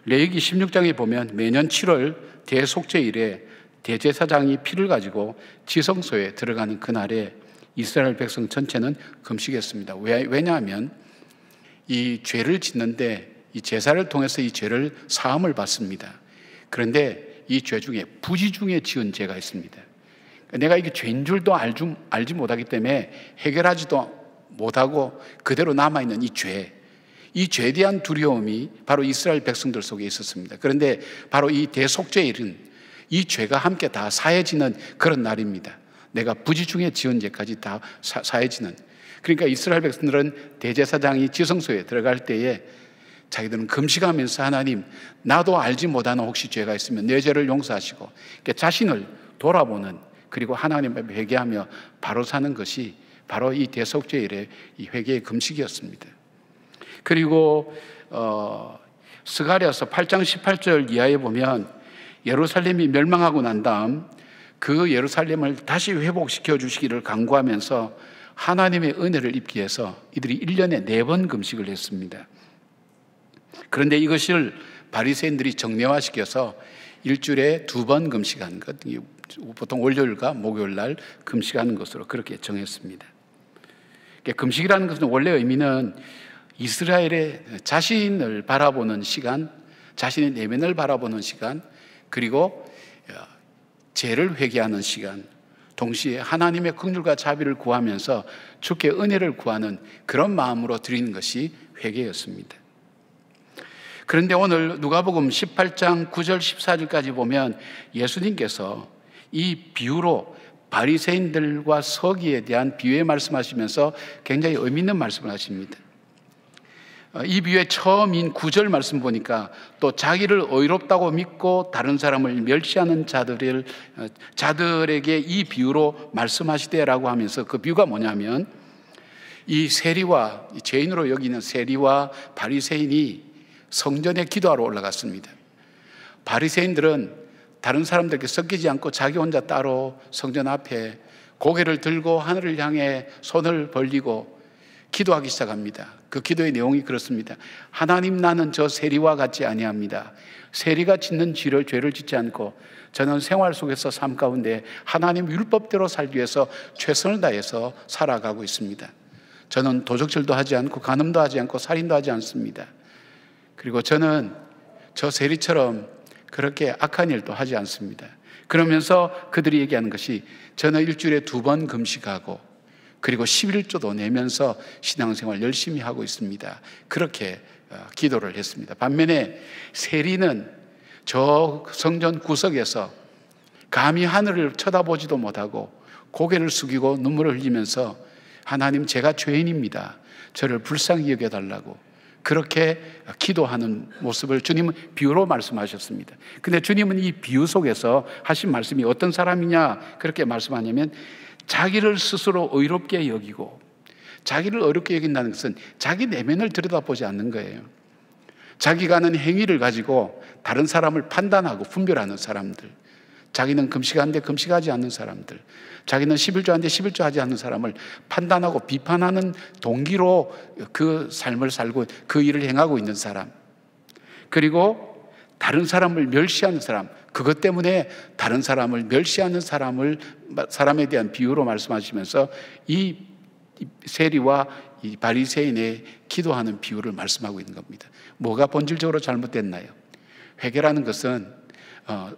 레위기 16장에 보면 매년 7월 대속죄일에 대제사장이 피를 가지고 지성소에 들어가는 그날에 이스라엘 백성 전체는 금식했습니다. 왜냐하면 이 죄를 짓는데 이 제사를 통해서 이 죄를 사함을 받습니다. 그런데 이 죄 중에 부지 중에 지은 죄가 있습니다. 내가 이게 죄인 줄도 알지 못하기 때문에 해결하지도 못하고 그대로 남아있는 이 죄에 대한 두려움이 바로 이스라엘 백성들 속에 있었습니다. 그런데 바로 이 대속죄일은 이 죄가 함께 다 사해지는 그런 날입니다. 내가 부지 중에 지은 죄까지 다 사해지는. 그러니까 이스라엘 백성들은 대제사장이 지성소에 들어갈 때에 자기들은 금식하면서 하나님, 나도 알지 못하는 혹시 죄가 있으면 내 죄를 용서하시고, 그러니까 자신을 돌아보는, 그리고 하나님 앞에 회개하며 바로 사는 것이 바로 이 대속죄일의 이 회개의 금식이었습니다. 그리고 스가랴서 8장 18절 이하에 보면 예루살렘이 멸망하고 난 다음 그 예루살렘을 다시 회복시켜 주시기를 간구하면서 하나님의 은혜를 입기 위해서 이들이 1년에 4번 금식을 했습니다. 그런데 이것을 바리새인들이 정례화시켜서 일주일에 2번 금식하는 것, 보통 월요일과 목요일 날 금식하는 것으로 그렇게 정했습니다. 금식이라는 것은 원래 의미는 이스라엘의 자신을 바라보는 시간, 자신의 내면을 바라보는 시간, 그리고 죄를 회개하는 시간, 동시에 하나님의 긍휼과 자비를 구하면서 주께 은혜를 구하는 그런 마음으로 드리는 것이 회개였습니다. 그런데 오늘 누가복음 18장 9절 14절까지 보면 예수님께서 이 비유로 바리새인들과 서기에 대한 비유에 말씀하시면서 굉장히 의미 있는 말씀을 하십니다. 이 비유의 처음인 9절 말씀 보니까 또 자기를 의롭다고 믿고 다른 사람을 멸시하는 자들에게 이 비유로 말씀하시되라고 하면서 그 비유가 뭐냐면 이 세리와 죄인으로 여기는 세리와 바리새인이 성전에 기도하러 올라갔습니다. 바리새인들은 다른 사람들에게 섞이지 않고 자기 혼자 따로 성전 앞에 고개를 들고 하늘을 향해 손을 벌리고 기도하기 시작합니다. 그 기도의 내용이 그렇습니다. 하나님, 나는 저 세리와 같지 아니합니다. 세리가 짓는 죄를 짓지 않고 저는 생활 속에서 삶 가운데 하나님 율법대로 살기 위해서 최선을 다해서 살아가고 있습니다. 저는 도적질도 하지 않고 간음도 하지 않고 살인도 하지 않습니다. 그리고 저는 저 세리처럼 그렇게 악한 일도 하지 않습니다. 그러면서 그들이 얘기하는 것이 저는 일주일에 2번 금식하고 그리고 11조도 내면서 신앙생활 열심히 하고 있습니다. 그렇게 기도를 했습니다. 반면에 세리는 저 성전 구석에서 감히 하늘을 쳐다보지도 못하고 고개를 숙이고 눈물을 흘리면서 하나님, 제가 죄인입니다. 저를 불쌍히 여겨달라고 그렇게 기도하는 모습을 주님은 비유로 말씀하셨습니다. 근데 주님은 이 비유 속에서 하신 말씀이 어떤 사람이냐 그렇게 말씀하냐면 자기를 스스로 의롭게 여기고, 자기를 의롭게 여긴다는 것은 자기 내면을 들여다보지 않는 거예요. 자기가 하는 행위를 가지고 다른 사람을 판단하고 분별하는 사람들, 자기는 금식하는데 금식하지 않는 사람들, 자기는 11조 하는데 11조 하지 않는 사람을 판단하고 비판하는 동기로 그 삶을 살고 그 일을 행하고 있는 사람, 그리고 다른 사람을 멸시하는 사람, 그것 때문에 다른 사람을 멸시하는 사람에 대한 비유로 말씀하시면서 이 세리와 이 바리새인의 기도하는 비유를 말씀하고 있는 겁니다. 뭐가 본질적으로 잘못됐나요? 회개라는 것은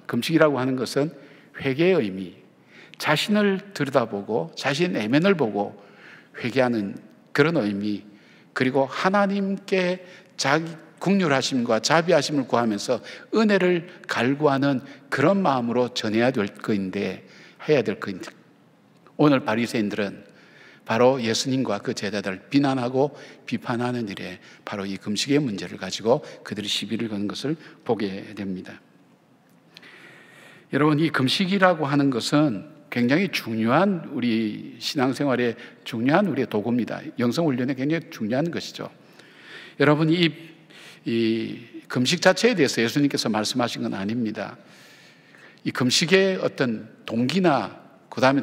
금식이라고 하는 것은 회개의 의미, 자신을 들여다보고 자신의 내면을 보고 회개하는 그런 의미, 그리고 하나님께 자기 긍휼하심과 자비하심을 구하면서 은혜를 갈구하는 그런 마음으로 전해야 될 것인데, 해야 될 것인데, 오늘 바리새인들은 바로 예수님과 그 제자들을 비난하고 비판하는 일에 바로 이 금식의 문제를 가지고 그들이 시비를 거는 것을 보게 됩니다. 여러분, 이 금식이라고 하는 것은 굉장히 중요한 우리 신앙생활에 중요한 우리의 도구입니다. 영성훈련에 굉장히 중요한 것이죠. 여러분, 이 금식 자체에 대해서 예수님께서 말씀하신 건 아닙니다. 이 금식의 어떤 동기나 그 다음에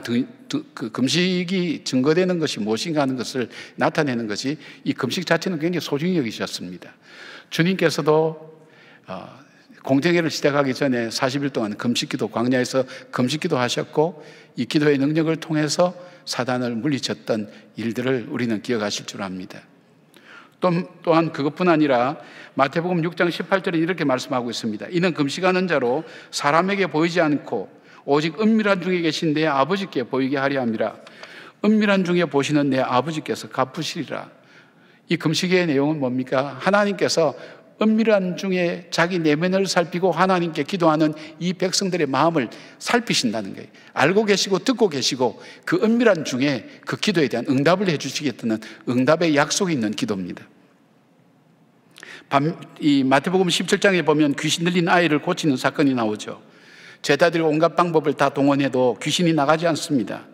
그 금식이 증거되는 것이 무엇인가 하는 것을 나타내는 것이, 이 금식 자체는 굉장히 소중히 여기셨습니다. 주님께서도 공생애를 시작하기 전에 40일 동안 금식기도, 광야에서 금식기도 하셨고, 이 기도의 능력을 통해서 사단을 물리쳤던 일들을 우리는 기억하실 줄 압니다. 또한 그것뿐 아니라 마태복음 6장 18절에 이렇게 말씀하고 있습니다. 이는 금식하는 자로 사람에게 보이지 않고 오직 은밀한 중에 계신 내 아버지께 보이게 하려 함이라. 은밀한 중에 보시는 내 아버지께서 갚으시리라. 이 금식의 내용은 뭡니까? 하나님께서 은밀한 중에 자기 내면을 살피고 하나님께 기도하는 이 백성들의 마음을 살피신다는 거예요. 알고 계시고 듣고 계시고 그 은밀한 중에 그 기도에 대한 응답을 해주시겠다는 응답의 약속이 있는 기도입니다. 이 마태복음 17장에 보면 귀신 들린 아이를 고치는 사건이 나오죠. 제자들이 온갖 방법을 다 동원해도 귀신이 나가지 않습니다.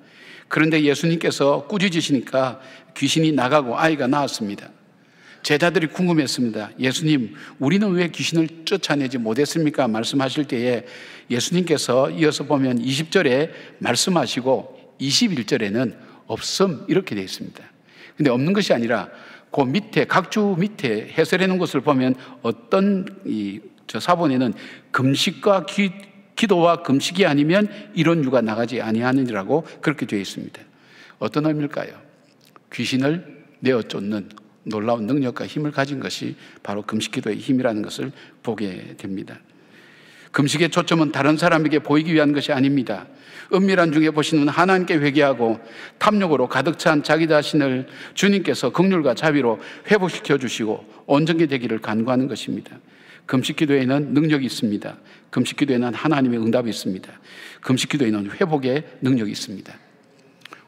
그런데 예수님께서 꾸짖으시니까 귀신이 나가고 아이가 나았습니다. 제자들이 궁금했습니다. 예수님, 우리는 왜 귀신을 쫓아내지 못했습니까? 말씀하실 때에 예수님께서 이어서 보면 20절에 말씀하시고 21절에는 없음 이렇게 되어 있습니다. 근데 없는 것이 아니라 그 밑에, 각주 밑에 해설해 놓은 것을 보면 어떤 저 사본에는 금식과 기도와 금식이 아니면 이런 유가 나가지 아니하느니라고 그렇게 되어 있습니다. 어떤 의미일까요? 귀신을 내어 쫓는 놀라운 능력과 힘을 가진 것이 바로 금식기도의 힘이라는 것을 보게 됩니다. 금식의 초점은 다른 사람에게 보이기 위한 것이 아닙니다. 은밀한 중에 보시는 하나님께 회개하고 탐욕으로 가득 찬 자기 자신을 주님께서 긍휼과 자비로 회복시켜 주시고 온전히 되기를 간구하는 것입니다. 금식기도에는 능력이 있습니다. 금식기도에는 하나님의 응답이 있습니다. 금식기도에는 회복의 능력이 있습니다.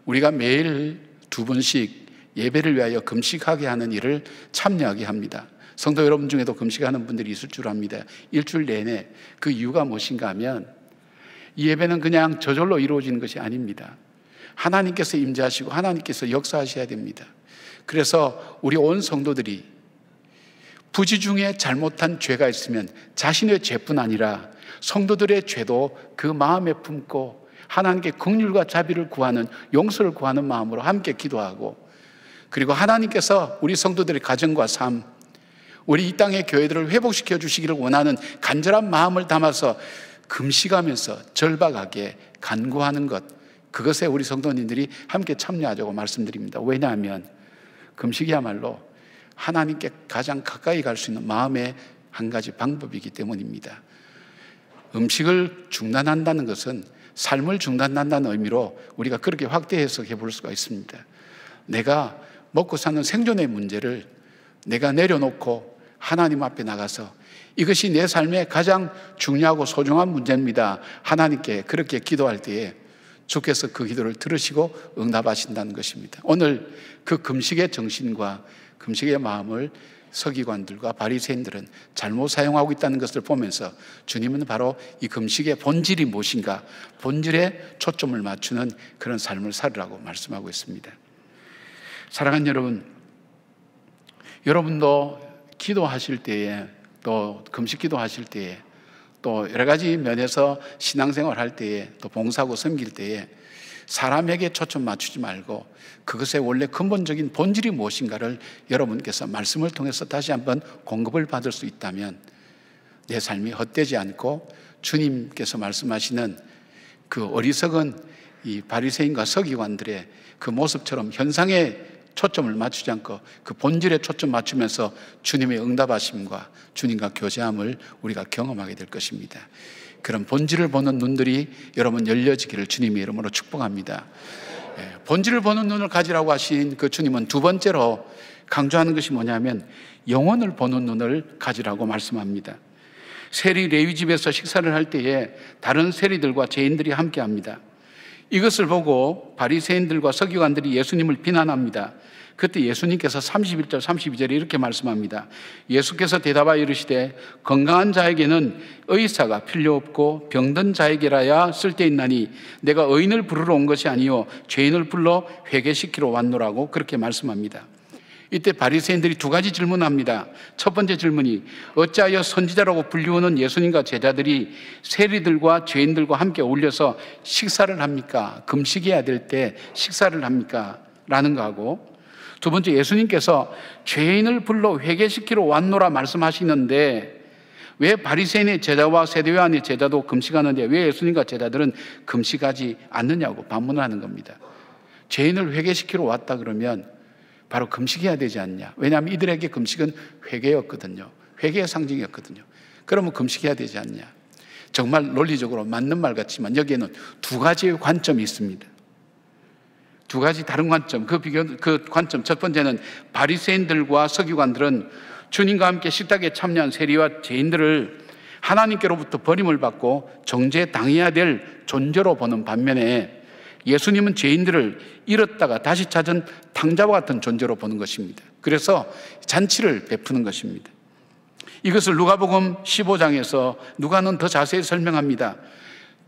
우리가 매일 2번씩 예배를 위하여 금식하게 하는 일을 참여하게 합니다. 성도 여러분 중에도 금식하는 분들이 있을 줄 압니다. 일주일 내내. 그 이유가 무엇인가 하면 이 예배는 그냥 저절로 이루어지는 것이 아닙니다. 하나님께서 임재하시고 하나님께서 역사하셔야 됩니다. 그래서 우리 온 성도들이 부지 중에 잘못한 죄가 있으면 자신의 죄뿐 아니라 성도들의 죄도 그 마음에 품고 하나님께 긍휼과 자비를 구하는, 용서를 구하는 마음으로 함께 기도하고, 그리고 하나님께서 우리 성도들의 가정과 삶, 우리 이 땅의 교회들을 회복시켜 주시기를 원하는 간절한 마음을 담아서 금식하면서 절박하게 간구하는 것, 그것에 우리 성도님들이 함께 참여하자고 말씀드립니다. 왜냐하면 금식이야말로 하나님께 가장 가까이 갈 수 있는 마음의 한 가지 방법이기 때문입니다. 음식을 중단한다는 것은 삶을 중단한다는 의미로 우리가 그렇게 확대 해석해 볼 수가 있습니다. 내가 먹고 사는 생존의 문제를 내가 내려놓고 하나님 앞에 나가서 이것이 내 삶의 가장 중요하고 소중한 문제입니다. 하나님께 그렇게 기도할 때에 주께서 그 기도를 들으시고 응답하신다는 것입니다. 오늘 그 금식의 정신과 금식의 마음을 서기관들과 바리새인들은 잘못 사용하고 있다는 것을 보면서 주님은 바로 이 금식의 본질이 무엇인가, 본질에 초점을 맞추는 그런 삶을 살으라고 말씀하고 있습니다. 사랑하는 여러분, 여러분도 기도하실 때에, 또 금식 기도하실 때에, 또 여러 가지 면에서 신앙생활 할 때에, 또 봉사하고 섬길 때에 사람에게 초점 맞추지 말고 그것의 원래 근본적인 본질이 무엇인가를 여러분께서 말씀을 통해서 다시 한번 공급을 받을 수 있다면 내 삶이 헛되지 않고 주님께서 말씀하시는 그 어리석은 이 바리새인과 서기관들의 그 모습처럼 현상에 초점을 맞추지 않고 그 본질에 초점 맞추면서 주님의 응답하심과 주님과 교제함을 우리가 경험하게 될 것입니다. 그런 본질을 보는 눈들이 여러분 열려지기를 주님의 이름으로 축복합니다. 본질을 보는 눈을 가지라고 하신 그 주님은 두 번째로 강조하는 것이 뭐냐면 영혼을 보는 눈을 가지라고 말씀합니다. 세리 레위 집에서 식사를 할 때에 다른 세리들과 죄인들이 함께 합니다. 이것을 보고 바리새인들과 서기관들이 예수님을 비난합니다. 그때 예수님께서 31절 32절에 이렇게 말씀합니다. 예수께서 대답하여 이르시되 건강한 자에게는 의사가 필요 없고 병든 자에게라야 쓸데있나니 내가 의인을 부르러 온 것이 아니요 죄인을 불러 회개시키러 왔노라고 그렇게 말씀합니다. 이때 바리새인들이 두 가지 질문합니다. 첫 번째 질문이 어찌하여 선지자라고 불리우는 예수님과 제자들이 세리들과 죄인들과 함께 어울려서 식사를 합니까? 금식해야 될 때 식사를 합니까? 라는 거하고, 두 번째, 예수님께서 죄인을 불러 회개시키러 왔노라 말씀하시는데 왜 바리새인의 제자와 세대요한의 제자도 금식하는데 왜 예수님과 제자들은 금식하지 않느냐고 반문을 하는 겁니다. 죄인을 회개시키러 왔다 그러면 바로 금식해야 되지 않냐. 왜냐하면 이들에게 금식은 회개였거든요. 회개의 상징이었거든요. 그러면 금식해야 되지 않냐. 정말 논리적으로 맞는 말 같지만 여기에는 두 가지의 관점이 있습니다. 두 가지 다른 관점. 그 관점 첫 번째는 바리새인들과 서기관들은 주님과 함께 식탁에 참여한 세리와 죄인들을 하나님께로부터 버림을 받고 정죄당해야 될 존재로 보는 반면에 예수님은 죄인들을 잃었다가 다시 찾은 탕자와 같은 존재로 보는 것입니다. 그래서 잔치를 베푸는 것입니다. 이것을 누가복음 15장에서 누가는 더 자세히 설명합니다.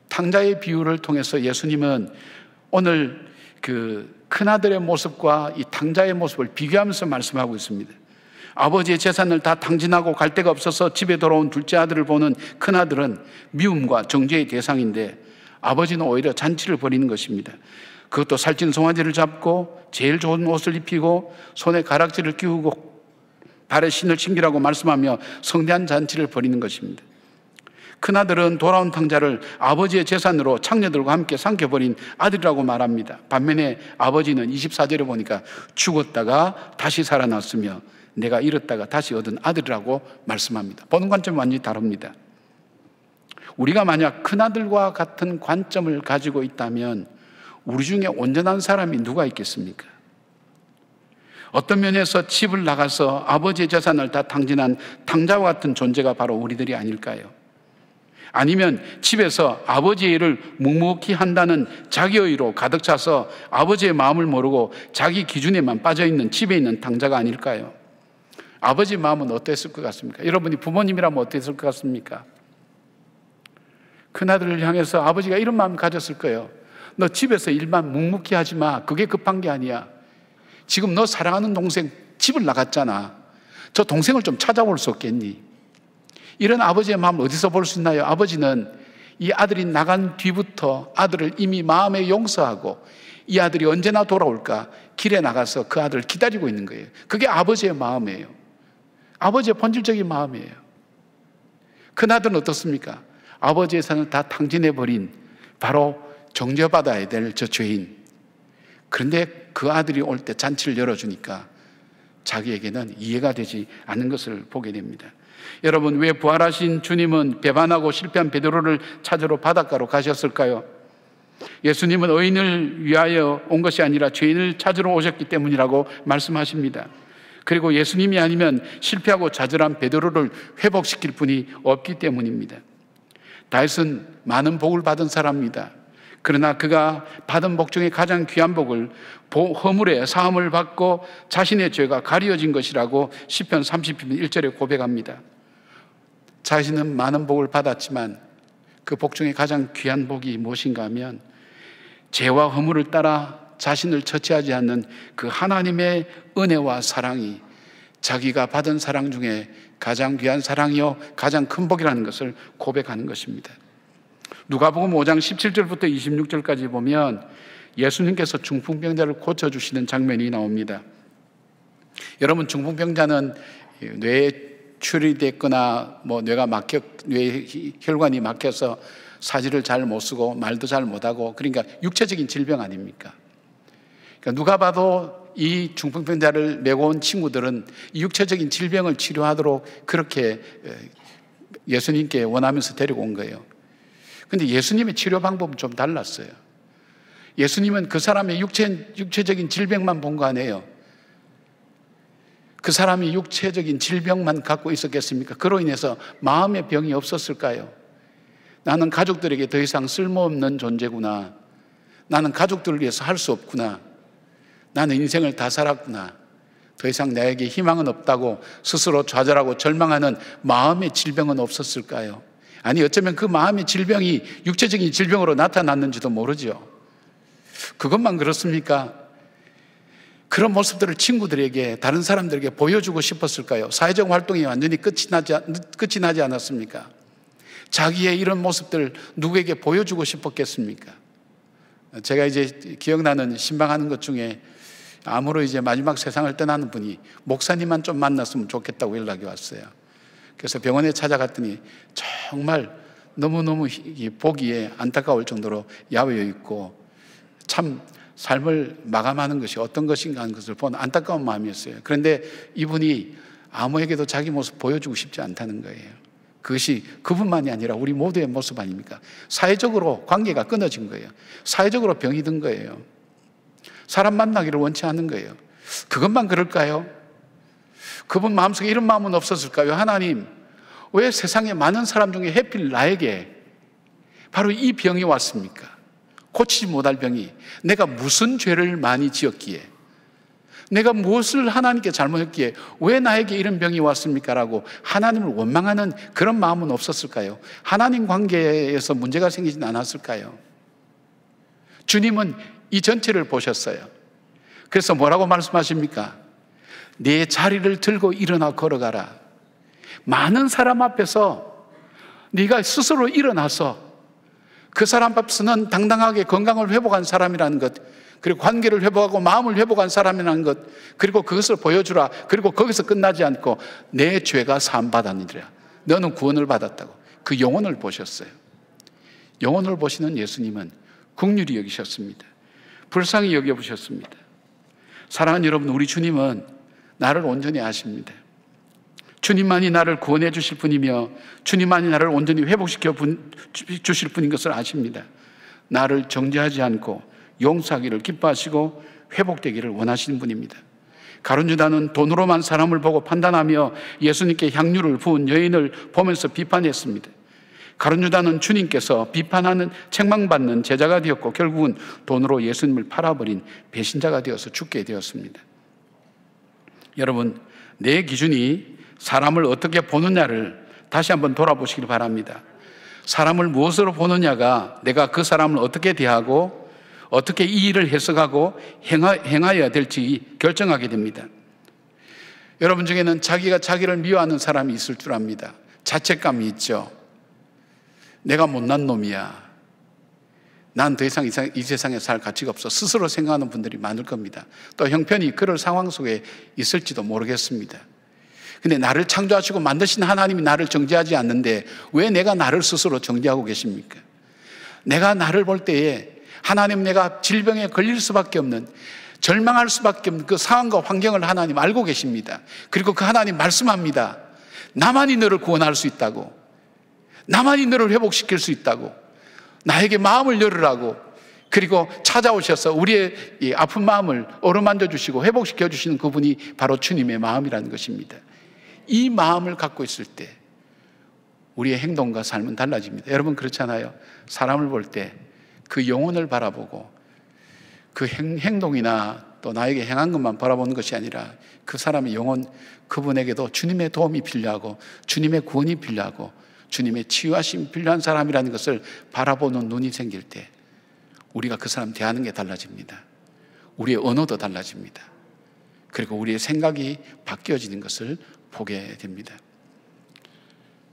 탕자의 비유를 통해서 예수님은 오늘 그 큰아들의 모습과 이 탕자의 모습을 비교하면서 말씀하고 있습니다. 아버지의 재산을 다 탕진하고 갈 데가 없어서 집에 돌아온 둘째 아들을 보는 큰아들은 미움과 정죄의 대상인데 아버지는 오히려 잔치를 벌이는 것입니다. 그것도 살찐 송아지를 잡고 제일 좋은 옷을 입히고 손에 가락지를 끼우고 발에 신을 신기라고 말씀하며 성대한 잔치를 벌이는 것입니다. 큰아들은 돌아온 탕자를 아버지의 재산으로 창녀들과 함께 삼켜버린 아들이라고 말합니다. 반면에 아버지는 24절에 보니까 죽었다가 다시 살아났으며 내가 잃었다가 다시 얻은 아들이라고 말씀합니다. 보는 관점이 완전히 다릅니다. 우리가 만약 큰아들과 같은 관점을 가지고 있다면 우리 중에 온전한 사람이 누가 있겠습니까? 어떤 면에서 집을 나가서 아버지의 재산을 다 탕진한 탕자와 같은 존재가 바로 우리들이 아닐까요? 아니면 집에서 아버지의 일을 묵묵히 한다는 자기의로 가득 차서 아버지의 마음을 모르고 자기 기준에만 빠져있는 집에 있는 탕자가 아닐까요? 아버지의 마음은 어땠을 것 같습니까? 여러분이 부모님이라면 어땠을 것 같습니까? 큰아들을 향해서 아버지가 이런 마음을 가졌을 거예요. 너 집에서 일만 묵묵히 하지 마. 그게 급한 게 아니야. 지금 너 사랑하는 동생 집을 나갔잖아. 저 동생을 좀 찾아볼 수 없겠니? 이런 아버지의 마음을 어디서 볼 수 있나요? 아버지는 이 아들이 나간 뒤부터 아들을 이미 마음에 용서하고 이 아들이 언제나 돌아올까 길에 나가서 그 아들을 기다리고 있는 거예요. 그게 아버지의 마음이에요. 아버지의 본질적인 마음이에요. 큰아들은 어떻습니까? 아버지의 산을 다 탕진해버린 바로 정죄받아야 될 저 죄인. 그런데 그 아들이 올 때 잔치를 열어주니까 자기에게는 이해가 되지 않는 것을 보게 됩니다. 여러분, 왜 부활하신 주님은 배반하고 실패한 베드로를 찾으러 바닷가로 가셨을까요? 예수님은 의인을 위하여 온 것이 아니라 죄인을 찾으러 오셨기 때문이라고 말씀하십니다. 그리고 예수님이 아니면 실패하고 좌절한 베드로를 회복시킬 분이 없기 때문입니다. 다윗은 많은 복을 받은 사람입니다. 그러나 그가 받은 복 중에 가장 귀한 복을 허물의 사함을 받고 자신의 죄가 가려진 것이라고 시편 30편 1절에 고백합니다. 자신은 많은 복을 받았지만 그 복 중에 가장 귀한 복이 무엇인가 하면 죄와 허물을 따라 자신을 처치하지 않는 그 하나님의 은혜와 사랑이 자기가 받은 사랑 중에 가장 귀한 사랑이요 가장 큰 복이라는 것을 고백하는 것입니다. 누가복음 5장 17절부터 26절까지 보면 예수님께서 중풍병자를 고쳐주시는 장면이 나옵니다. 여러분, 중풍병자는 뇌에 출혈됐거나 뇌 혈관이 막혀서 사지를 잘 못 쓰고 말도 잘 못하고, 그러니까 육체적인 질병 아닙니까? 그러니까 누가 봐도 이 중풍병자를 메고 온 친구들은 육체적인 질병을 치료하도록 그렇게 예수님께 원하면서 데리고 온 거예요. 그런데 예수님의 치료 방법은 좀 달랐어요. 예수님은 그 사람의 육체적인 질병만 본 거 아니에요. 그 사람이 육체적인 질병만 갖고 있었겠습니까? 그로 인해서 마음의 병이 없었을까요? 나는 가족들에게 더 이상 쓸모없는 존재구나. 나는 가족들을 위해서 할 수 없구나. 나는 인생을 다 살았구나. 더 이상 나에게 희망은 없다고 스스로 좌절하고 절망하는 마음의 질병은 없었을까요? 아니, 어쩌면 그 마음의 질병이 육체적인 질병으로 나타났는지도 모르죠. 그것만 그렇습니까? 그런 모습들을 친구들에게, 다른 사람들에게 보여주고 싶었을까요? 사회적 활동이 완전히 끝이 나지 않았습니까? 자기의 이런 모습들 누구에게 보여주고 싶었겠습니까? 제가 이제 기억나는 신방하는 것 중에 암으로 이제 마지막 세상을 떠나는 분이 목사님만 좀 만났으면 좋겠다고 연락이 왔어요. 그래서 병원에 찾아갔더니 정말 너무너무 보기에 안타까울 정도로 야외에 있고 참 삶을 마감하는 것이 어떤 것인가 하는 것을 본 안타까운 마음이었어요. 그런데 이분이 아무에게도 자기 모습 보여주고 싶지 않다는 거예요. 그것이 그분만이 아니라 우리 모두의 모습 아닙니까? 사회적으로 관계가 끊어진 거예요. 사회적으로 병이 든 거예요. 사람 만나기를 원치 않는 거예요. 그것만 그럴까요? 그분 마음속에 이런 마음은 없었을까요? 하나님, 왜 세상에 많은 사람 중에 하필 나에게 바로 이 병이 왔습니까? 고치지 못할 병이. 내가 무슨 죄를 많이 지었기에, 내가 무엇을 하나님께 잘못했기에 왜 나에게 이런 병이 왔습니까? 라고 하나님을 원망하는 그런 마음은 없었을까요? 하나님 관계에서 문제가 생기진 않았을까요? 주님은 이 전체를 보셨어요. 그래서 뭐라고 말씀하십니까? 내 자리를 들고 일어나 걸어가라. 많은 사람 앞에서 네가 스스로 일어나서 그 사람 앞에서는 당당하게 건강을 회복한 사람이라는 것, 그리고 관계를 회복하고 마음을 회복한 사람이라는 것, 그리고 그것을 보여주라. 그리고 거기서 끝나지 않고 내 죄가 사함받았느니라. 너는 구원을 받았다고. 그 영혼을 보셨어요. 영혼을 보시는 예수님은 긍휼히 여기셨습니다. 불쌍히 여겨보셨습니다. 사랑하는 여러분, 우리 주님은 나를 온전히 아십니다. 주님만이 나를 구원해 주실 분이며 주님만이 나를 온전히 회복시켜 주실 분인 것을 아십니다. 나를 정죄하지 않고 용서하기를 기뻐하시고 회복되기를 원하시는 분입니다. 가룟 유다는 돈으로만 사람을 보고 판단하며 예수님께 향유를 부은 여인을 보면서 비판했습니다. 가룟 유다는 주님께서 비판하는 책망받는 제자가 되었고 결국은 돈으로 예수님을 팔아버린 배신자가 되어서 죽게 되었습니다. 여러분, 내 기준이 사람을 어떻게 보느냐를 다시 한번 돌아보시길 바랍니다. 사람을 무엇으로 보느냐가 내가 그 사람을 어떻게 대하고 어떻게 이 일을 해석하고 행하여야 될지 결정하게 됩니다. 여러분 중에는 자기가 자기를 미워하는 사람이 있을 줄 압니다. 자책감이 있죠. 내가 못난 놈이야. 난 더 이상 이 세상에 살 가치가 없어. 스스로 생각하는 분들이 많을 겁니다. 또 형편이 그럴 상황 속에 있을지도 모르겠습니다. 근데 나를 창조하시고 만드신 하나님이 나를 정죄하지 않는데 왜 내가 나를 스스로 정죄하고 계십니까? 내가 나를 볼 때에 하나님, 내가 질병에 걸릴 수밖에 없는, 절망할 수밖에 없는 그 상황과 환경을 하나님 알고 계십니다. 그리고 그 하나님 말씀합니다. 나만이 너를 구원할 수 있다고, 나만이 너를 회복시킬 수 있다고, 나에게 마음을 열으라고. 그리고 찾아오셔서 우리의 이 아픈 마음을 어루만져 주시고 회복시켜 주시는 그분이 바로 주님의 마음이라는 것입니다. 이 마음을 갖고 있을 때 우리의 행동과 삶은 달라집니다. 여러분, 그렇잖아요. 사람을 볼 때 그 영혼을 바라보고 그 행동이나 또 나에게 행한 것만 바라보는 것이 아니라 그 사람의 영혼, 그분에게도 주님의 도움이 필요하고 주님의 구원이 필요하고 주님의 치유하심이 필요한 사람이라는 것을 바라보는 눈이 생길 때 우리가 그 사람 대하는 게 달라집니다. 우리의 언어도 달라집니다. 그리고 우리의 생각이 바뀌어지는 것을 보게 됩니다.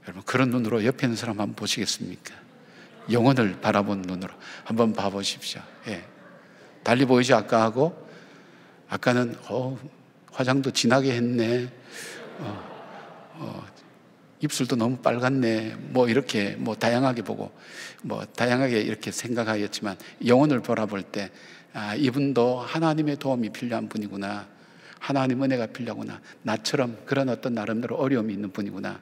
여러분, 그런 눈으로 옆에 있는 사람 한번 보시겠습니까? 영혼을 바라본 눈으로 한번 봐보십시오. 예. 달리 보이죠? 아까하고. 아까는 화장도 진하게 했네, 입술도 너무 빨갛네, 뭐 이렇게 뭐 다양하게 보고 뭐 다양하게 이렇게 생각하였지만 영혼을 바라볼 때 이분도 하나님의 도움이 필요한 분이구나, 하나님 은혜가 필요하구나, 나처럼 그런 어떤 나름대로 어려움이 있는 분이구나,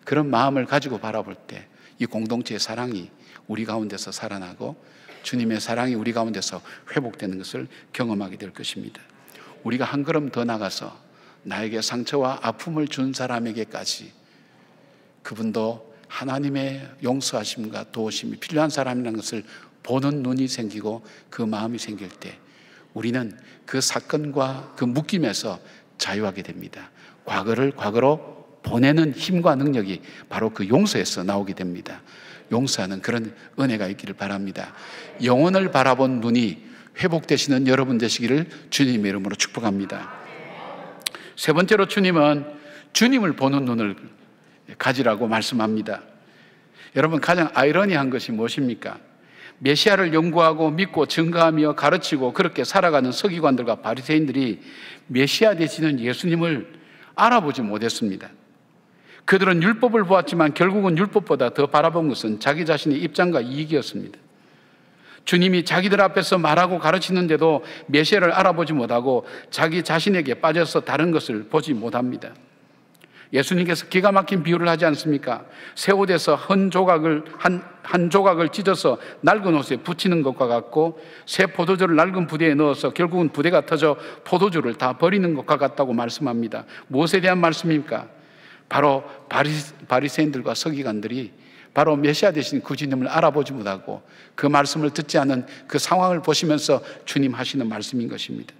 그런 마음을 가지고 바라볼 때 이 공동체의 사랑이 우리 가운데서 살아나고 주님의 사랑이 우리 가운데서 회복되는 것을 경험하게 될 것입니다. 우리가 한 걸음 더 나가서 나에게 상처와 아픔을 준 사람에게까지 그분도 하나님의 용서하심과 도우심이 필요한 사람이라는 것을 보는 눈이 생기고 그 마음이 생길 때 우리는 그 사건과 그 묶임에서 자유하게 됩니다. 과거를 과거로 보내는 힘과 능력이 바로 그 용서에서 나오게 됩니다. 용서하는 그런 은혜가 있기를 바랍니다. 영혼을 바라본 눈이 회복되시는 여러분 되시기를 주님의 이름으로 축복합니다. 세 번째로 주님은 주님을 보는 눈을 가지라고 말씀합니다. 여러분, 가장 아이러니한 것이 무엇입니까? 메시아를 연구하고 믿고 증거하며 가르치고 그렇게 살아가는 서기관들과 바리새인들이 메시아 되시는 예수님을 알아보지 못했습니다. 그들은 율법을 보았지만 결국은 율법보다 더 바라본 것은 자기 자신의 입장과 이익이었습니다. 주님이 자기들 앞에서 말하고 가르치는데도 메시아를 알아보지 못하고 자기 자신에게 빠져서 다른 것을 보지 못합니다. 예수님께서 기가 막힌 비유를 하지 않습니까? 새 옷에서 한 조각을 찢어서 낡은 옷에 붙이는 것과 같고 새 포도주를 낡은 부대에 넣어서 결국은 부대가 터져 포도주를 다 버리는 것과 같다고 말씀합니다. 무엇에 대한 말씀입니까? 바로 바리새인들과 서기관들이 바로 메시아 되신 그 주님을 알아보지 못하고 그 말씀을 듣지 않은 그 상황을 보시면서 주님 하시는 말씀인 것입니다.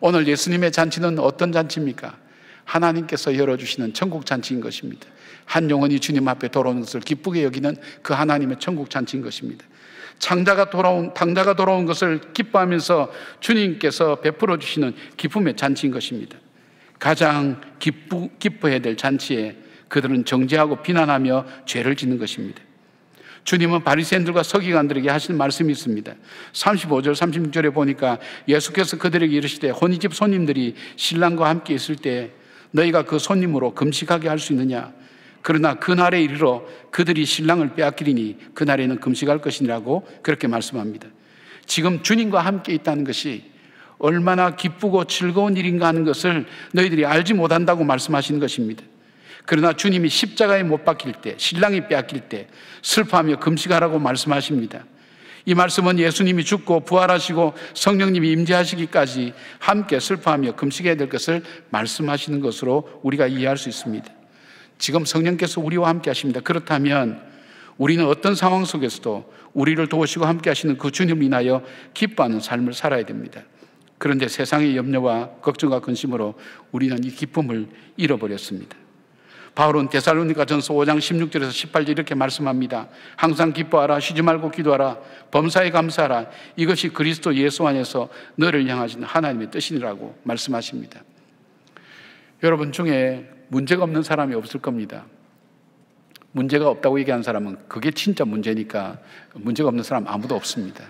오늘 예수님의 잔치는 어떤 잔치입니까? 하나님께서 열어주시는 천국 잔치인 것입니다. 한 영혼이 주님 앞에 돌아오는 것을 기쁘게 여기는 그 하나님의 천국 잔치인 것입니다. 당자가 돌아온 것을 기뻐하면서 주님께서 베풀어 주시는 기쁨의 잔치인 것입니다. 가장 기뻐해야 될 잔치에 그들은 정죄하고 비난하며 죄를 짓는 것입니다. 주님은 바리새인들과 서기관들에게 하시는 말씀이 있습니다. 35절 36절에 보니까 예수께서 그들에게 이르시되 혼인집 손님들이 신랑과 함께 있을 때 너희가 그 손님으로 금식하게 할 수 있느냐? 그러나 그날에 이르러 그들이 신랑을 빼앗기리니 그날에는 금식할 것이라고 그렇게 말씀합니다. 지금 주님과 함께 있다는 것이 얼마나 기쁘고 즐거운 일인가 하는 것을 너희들이 알지 못한다고 말씀하시는 것입니다. 그러나 주님이 십자가에 못 박힐 때, 신랑이 빼앗길 때 슬퍼하며 금식하라고 말씀하십니다. 이 말씀은 예수님이 죽고 부활하시고 성령님이 임재하시기까지 함께 슬퍼하며 금식해야 될 것을 말씀하시는 것으로 우리가 이해할 수 있습니다. 지금 성령께서 우리와 함께 하십니다. 그렇다면 우리는 어떤 상황 속에서도 우리를 도우시고 함께 하시는 그 주님을 인하여 기뻐하는 삶을 살아야 됩니다. 그런데 세상의 염려와 걱정과 근심으로 우리는 이 기쁨을 잃어버렸습니다. 바울은 데살로니가전서 5장 16절에서 18절 이렇게 말씀합니다. 항상 기뻐하라, 쉬지 말고 기도하라, 범사에 감사하라. 이것이 그리스도 예수 안에서 너를 향하신 하나님의 뜻이라고 말씀하십니다. 여러분 중에 문제가 없는 사람이 없을 겁니다. 문제가 없다고 얘기하는 사람은 그게 진짜 문제니까 문제가 없는 사람 아무도 없습니다.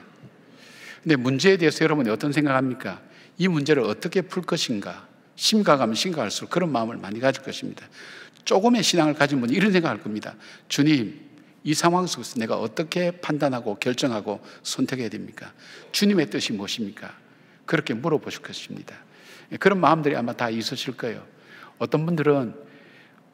근데 문제에 대해서 여러분이 어떤 생각합니까? 이 문제를 어떻게 풀 것인가? 심각하면 심각할수록 그런 마음을 많이 가질 것입니다. 조금의 신앙을 가진 분이 이런 생각할 겁니다. 주님, 이 상황 속에서 내가 어떻게 판단하고 결정하고 선택해야 됩니까? 주님의 뜻이 무엇입니까? 그렇게 물어보실 것입니다. 그런 마음들이 아마 다 있으실 거예요. 어떤 분들은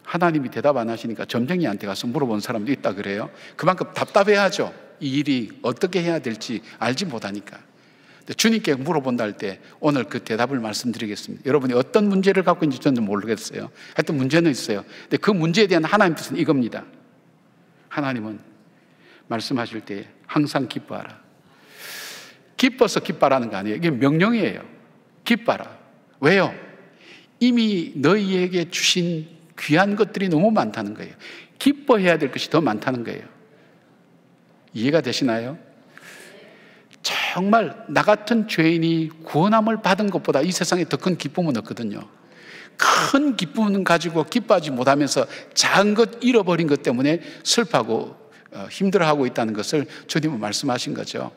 하나님이 대답 안 하시니까 점쟁이한테 가서 물어본 사람도 있다 그래요. 그만큼 답답해하죠. 이 일이 어떻게 해야 될지 알지 못하니까. 주님께 물어본다 할 때 오늘 그 대답을 말씀드리겠습니다. 여러분이 어떤 문제를 갖고 있는지 저는 모르겠어요. 하여튼 문제는 있어요. 근데 그 문제에 대한 하나님 뜻은 이겁니다. 하나님은 말씀하실 때 항상 기뻐하라. 기뻐서 기뻐하라는 거 아니에요. 이게 명령이에요. 기뻐하라. 왜요? 이미 너희에게 주신 귀한 것들이 너무 많다는 거예요. 기뻐해야 될 것이 더 많다는 거예요. 이해가 되시나요? 정말 나 같은 죄인이 구원함을 받은 것보다 이 세상에 더 큰 기쁨은 없거든요. 큰 기쁨은 가지고 기뻐하지 못하면서 작은 것 잃어버린 것 때문에 슬퍼하고 힘들어하고 있다는 것을 주님은 말씀하신 거죠.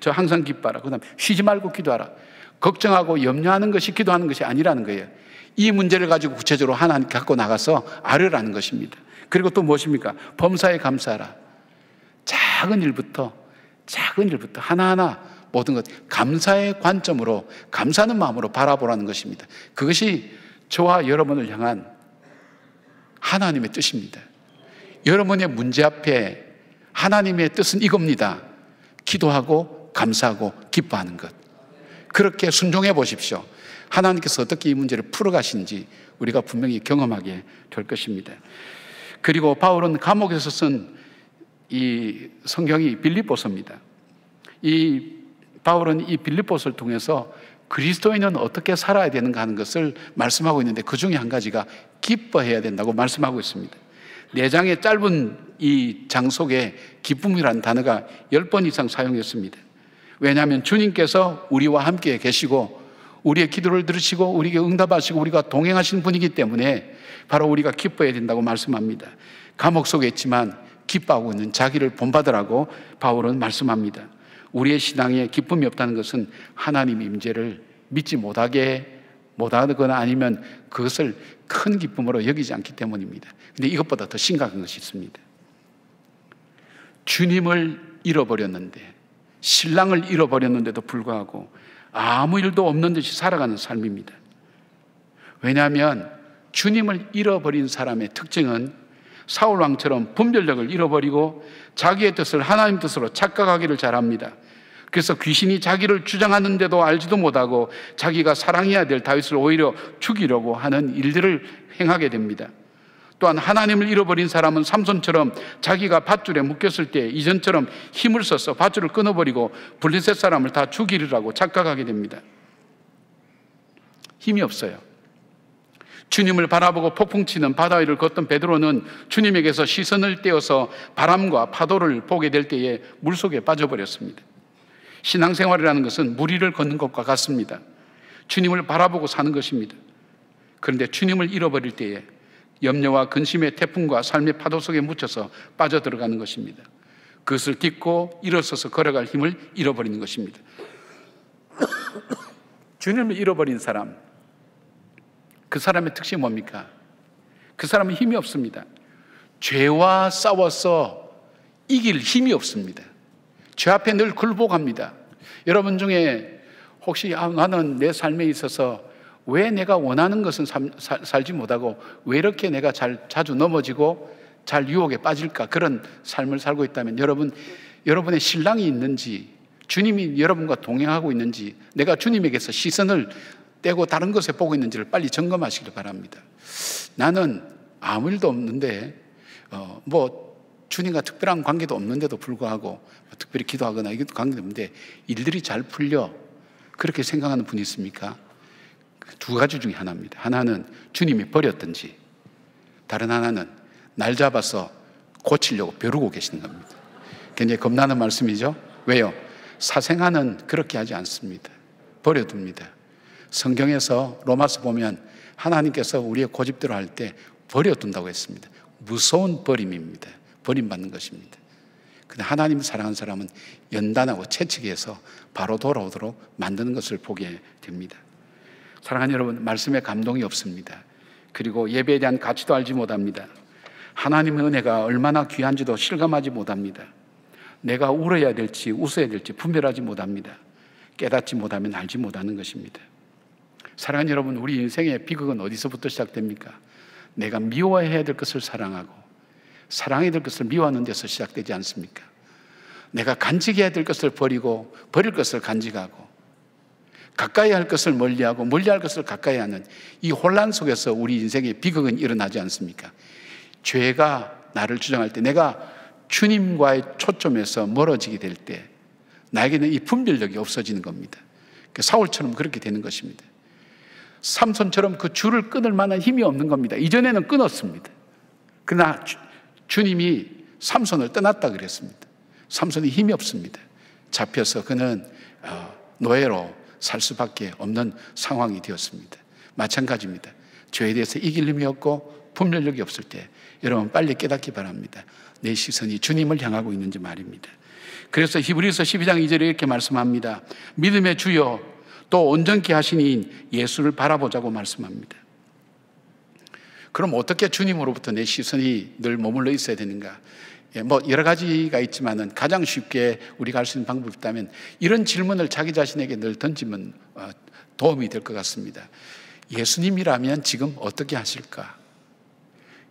저 항상 기뻐하라. 그 다음에 쉬지 말고 기도하라. 걱정하고 염려하는 것이 기도하는 것이 아니라는 거예요. 이 문제를 가지고 구체적으로 하나님께 갖고 나가서 아뢰라는 것입니다. 그리고 또 무엇입니까? 범사에 감사하라. 작은 일부터 작은 일부터 하나하나 모든 것 감사의 관점으로, 감사하는 마음으로 바라보라는 것입니다. 그것이 저와 여러분을 향한 하나님의 뜻입니다. 여러분의 문제 앞에 하나님의 뜻은 이겁니다. 기도하고 감사하고 기뻐하는 것. 그렇게 순종해 보십시오. 하나님께서 어떻게 이 문제를 풀어가신지 우리가 분명히 경험하게 될 것입니다. 그리고 바울은 감옥에서 쓴 이 성경이 빌립보서입니다. 이 바울은 이 빌립보서를 통해서 그리스도인은 어떻게 살아야 되는가 하는 것을 말씀하고 있는데, 그 중에 한 가지가 기뻐해야 된다고 말씀하고 있습니다. 4장의 짧은 이 장 속에 기쁨이라는 단어가 10번 이상 사용했습니다. 왜냐하면 주님께서 우리와 함께 계시고 우리의 기도를 들으시고 우리에게 응답하시고 우리가 동행하시는 분이기 때문에 바로 우리가 기뻐해야 된다고 말씀합니다. 감옥 속에 있지만 기뻐하고 있는 자기를 본받으라고 바울은 말씀합니다. 우리의 신앙에 기쁨이 없다는 것은 하나님의 임재를 믿지 못하거나 아니면 그것을 큰 기쁨으로 여기지 않기 때문입니다. 근데 이것보다 더 심각한 것이 있습니다. 주님을 잃어버렸는데, 신랑을 잃어버렸는데도 불구하고 아무 일도 없는 듯이 살아가는 삶입니다. 왜냐하면 주님을 잃어버린 사람의 특징은 사울 왕처럼 분별력을 잃어버리고 자기의 뜻을 하나님 뜻으로 착각하기를 잘합니다. 그래서 귀신이 자기를 주장하는데도 알지도 못하고 자기가 사랑해야 될 다윗을 오히려 죽이려고 하는 일들을 행하게 됩니다. 또한 하나님을 잃어버린 사람은 삼손처럼 자기가 밧줄에 묶였을 때 이전처럼 힘을 써서 밧줄을 끊어버리고 블레셋 사람을 다 죽이려고 착각하게 됩니다. 힘이 없어요. 주님을 바라보고 폭풍치는 바다 위를 걷던 베드로는 주님에게서 시선을 떼어서 바람과 파도를 보게 될 때에 물속에 빠져버렸습니다. 신앙생활이라는 것은 물 위를 걷는 것과 같습니다. 주님을 바라보고 사는 것입니다. 그런데 주님을 잃어버릴 때에 염려와 근심의 태풍과 삶의 파도 속에 묻혀서 빠져들어가는 것입니다. 그것을 딛고 일어서서 걸어갈 힘을 잃어버리는 것입니다. 주님을 잃어버린 사람, 그 사람의 특징이 뭡니까? 그 사람은 힘이 없습니다. 죄와 싸워서 이길 힘이 없습니다. 죄 앞에 늘 굴복합니다. 여러분 중에 혹시 나는 내 삶에 있어서 왜 내가 원하는 것은 살지 못하고 왜 이렇게 내가 자주 넘어지고 잘 유혹에 빠질까, 그런 삶을 살고 있다면 여러분의 신랑이 있는지, 주님이 여러분과 동행하고 있는지, 내가 주님에게서 시선을 떼고 다른 것에 보고 있는지를 빨리 점검하시길 바랍니다. 나는 아무 일도 없는데 주님과 특별한 관계도 없는데도 불구하고 특별히 기도하거나 이것도 관계도 없는데 일들이 잘 풀려, 그렇게 생각하는 분이 있습니까? 두 가지 중에 하나입니다. 하나는 주님이 버렸든지, 다른 하나는 날 잡아서 고치려고 벼르고 계시는 겁니다. 굉장히 겁나는 말씀이죠. 왜요? 사생아는 그렇게 하지 않습니다. 버려둡니다. 성경에서 로마서 보면 하나님께서 우리의 고집대로 할 때 버려둔다고 했습니다. 무서운 버림입니다. 버림받는 것입니다. 근데 하나님을 사랑하는 사람은 연단하고 채찍해서 바로 돌아오도록 만드는 것을 보게 됩니다. 사랑하는 여러분, 말씀에 감동이 없습니다. 그리고 예배에 대한 가치도 알지 못합니다. 하나님의 은혜가 얼마나 귀한지도 실감하지 못합니다. 내가 울어야 될지 웃어야 될지 분별하지 못합니다. 깨닫지 못하면 알지 못하는 것입니다. 사랑하는 여러분, 우리 인생의 비극은 어디서부터 시작됩니까? 내가 미워해야 될 것을 사랑하고 사랑해야 될 것을 미워하는 데서 시작되지 않습니까? 내가 간직해야 될 것을 버리고 버릴 것을 간직하고 가까이 할 것을 멀리하고 멀리할 것을 가까이 하는 이 혼란 속에서 우리 인생의 비극은 일어나지 않습니까? 죄가 나를 주장할 때, 내가 주님과의 초점에서 멀어지게 될 때 나에게는 이 분별력이 없어지는 겁니다. 사울처럼 그렇게 되는 것입니다. 삼손처럼 그 줄을 끊을 만한 힘이 없는 겁니다. 이전에는 끊었습니다. 그러나 주님이 삼손을 떠났다 그랬습니다. 삼손이 힘이 없습니다. 잡혀서 그는 노예로 살 수밖에 없는 상황이 되었습니다. 마찬가지입니다. 죄에 대해서 이길 힘이 없고 분별력이 없을 때 여러분 빨리 깨닫기 바랍니다. 내 시선이 주님을 향하고 있는지 말입니다. 그래서 히브리서 12장 2절에 이렇게 말씀합니다. 믿음의 주여 또 온전케 하신 이인 예수를 바라보자고 말씀합니다. 그럼 어떻게 주님으로부터 내 시선이 늘 머물러 있어야 되는가? 뭐 여러 가지가 있지만은 가장 쉽게 우리가 할 수 있는 방법이 있다면 이런 질문을 자기 자신에게 늘 던지면 도움이 될 것 같습니다. 예수님이라면 지금 어떻게 하실까?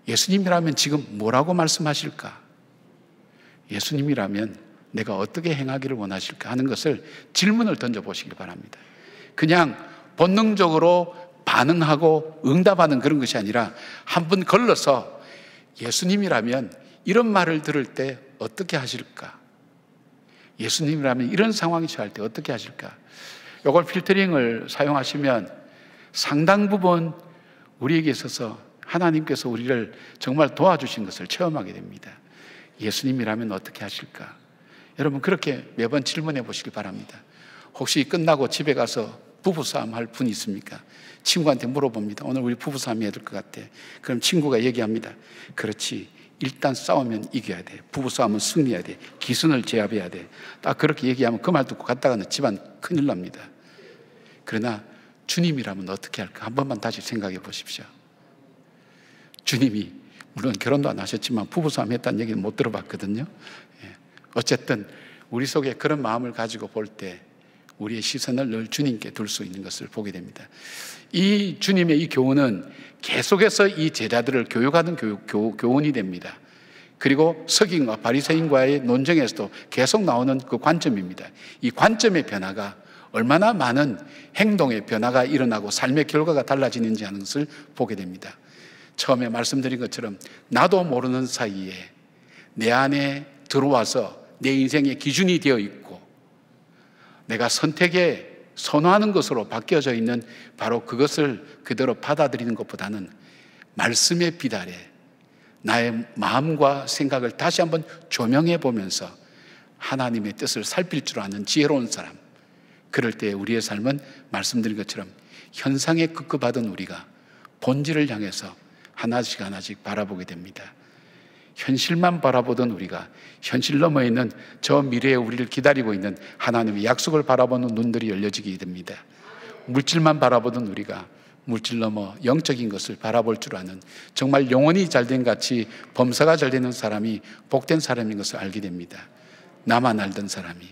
예수님이라면 지금 뭐라고 말씀하실까? 예수님이라면 내가 어떻게 행하기를 원하실까 하는 것을 질문을 던져보시기 바랍니다. 그냥 본능적으로 반응하고 응답하는 그런 것이 아니라 한 번 걸러서 예수님이라면 이런 말을 들을 때 어떻게 하실까? 예수님이라면 이런 상황이 처할 때 어떻게 하실까? 이걸 필터링을 사용하시면 상당 부분 우리에게 있어서 하나님께서 우리를 정말 도와주신 것을 체험하게 됩니다. 예수님이라면 어떻게 하실까? 여러분 그렇게 매번 질문해 보시기 바랍니다. 혹시 끝나고 집에 가서 부부싸움 할 분이 있습니까? 친구한테 물어봅니다. 오늘 우리 부부싸움 해야 될 것 같아. 그럼 친구가 얘기합니다. 그렇지, 일단 싸우면 이겨야 돼. 부부싸움은 승리해야 돼. 기선을 제압해야 돼. 딱 그렇게 얘기하면 그 말 듣고 갔다가는 집안 큰일 납니다. 그러나 주님이라면 어떻게 할까? 한 번만 다시 생각해 보십시오. 주님이 물론 결혼도 안 하셨지만 부부싸움 했다는 얘기는 못 들어봤거든요. 어쨌든 우리 속에 그런 마음을 가지고 볼 때 우리의 시선을 늘 주님께 둘 수 있는 것을 보게 됩니다. 이 주님의 이 교훈은 계속해서 이 제자들을 교육하는 교훈이 됩니다. 그리고 서기관과 바리새인과의 논쟁에서도 계속 나오는 그 관점입니다. 이 관점의 변화가 얼마나 많은 행동의 변화가 일어나고 삶의 결과가 달라지는지 하는 것을 보게 됩니다. 처음에 말씀드린 것처럼 나도 모르는 사이에 내 안에 들어와서 내 인생의 기준이 되어 있고 내가 선택에 선호하는 것으로 바뀌어져 있는 바로 그것을 그대로 받아들이는 것보다는 말씀의 빛 아래 나의 마음과 생각을 다시 한번 조명해 보면서 하나님의 뜻을 살필 줄 아는 지혜로운 사람, 그럴 때 우리의 삶은 말씀드린 것처럼 현상에 급급하던 우리가 본질을 향해서 하나씩 하나씩 바라보게 됩니다. 현실만 바라보던 우리가 현실 너머에 있는 저 미래에 우리를 기다리고 있는 하나님의 약속을 바라보는 눈들이 열려지게 됩니다. 물질만 바라보던 우리가 물질 넘어 영적인 것을 바라볼 줄 아는 정말 영혼이 잘된 같이 범사가 잘 되는 사람이 복된 사람인 것을 알게 됩니다. 나만 알던 사람이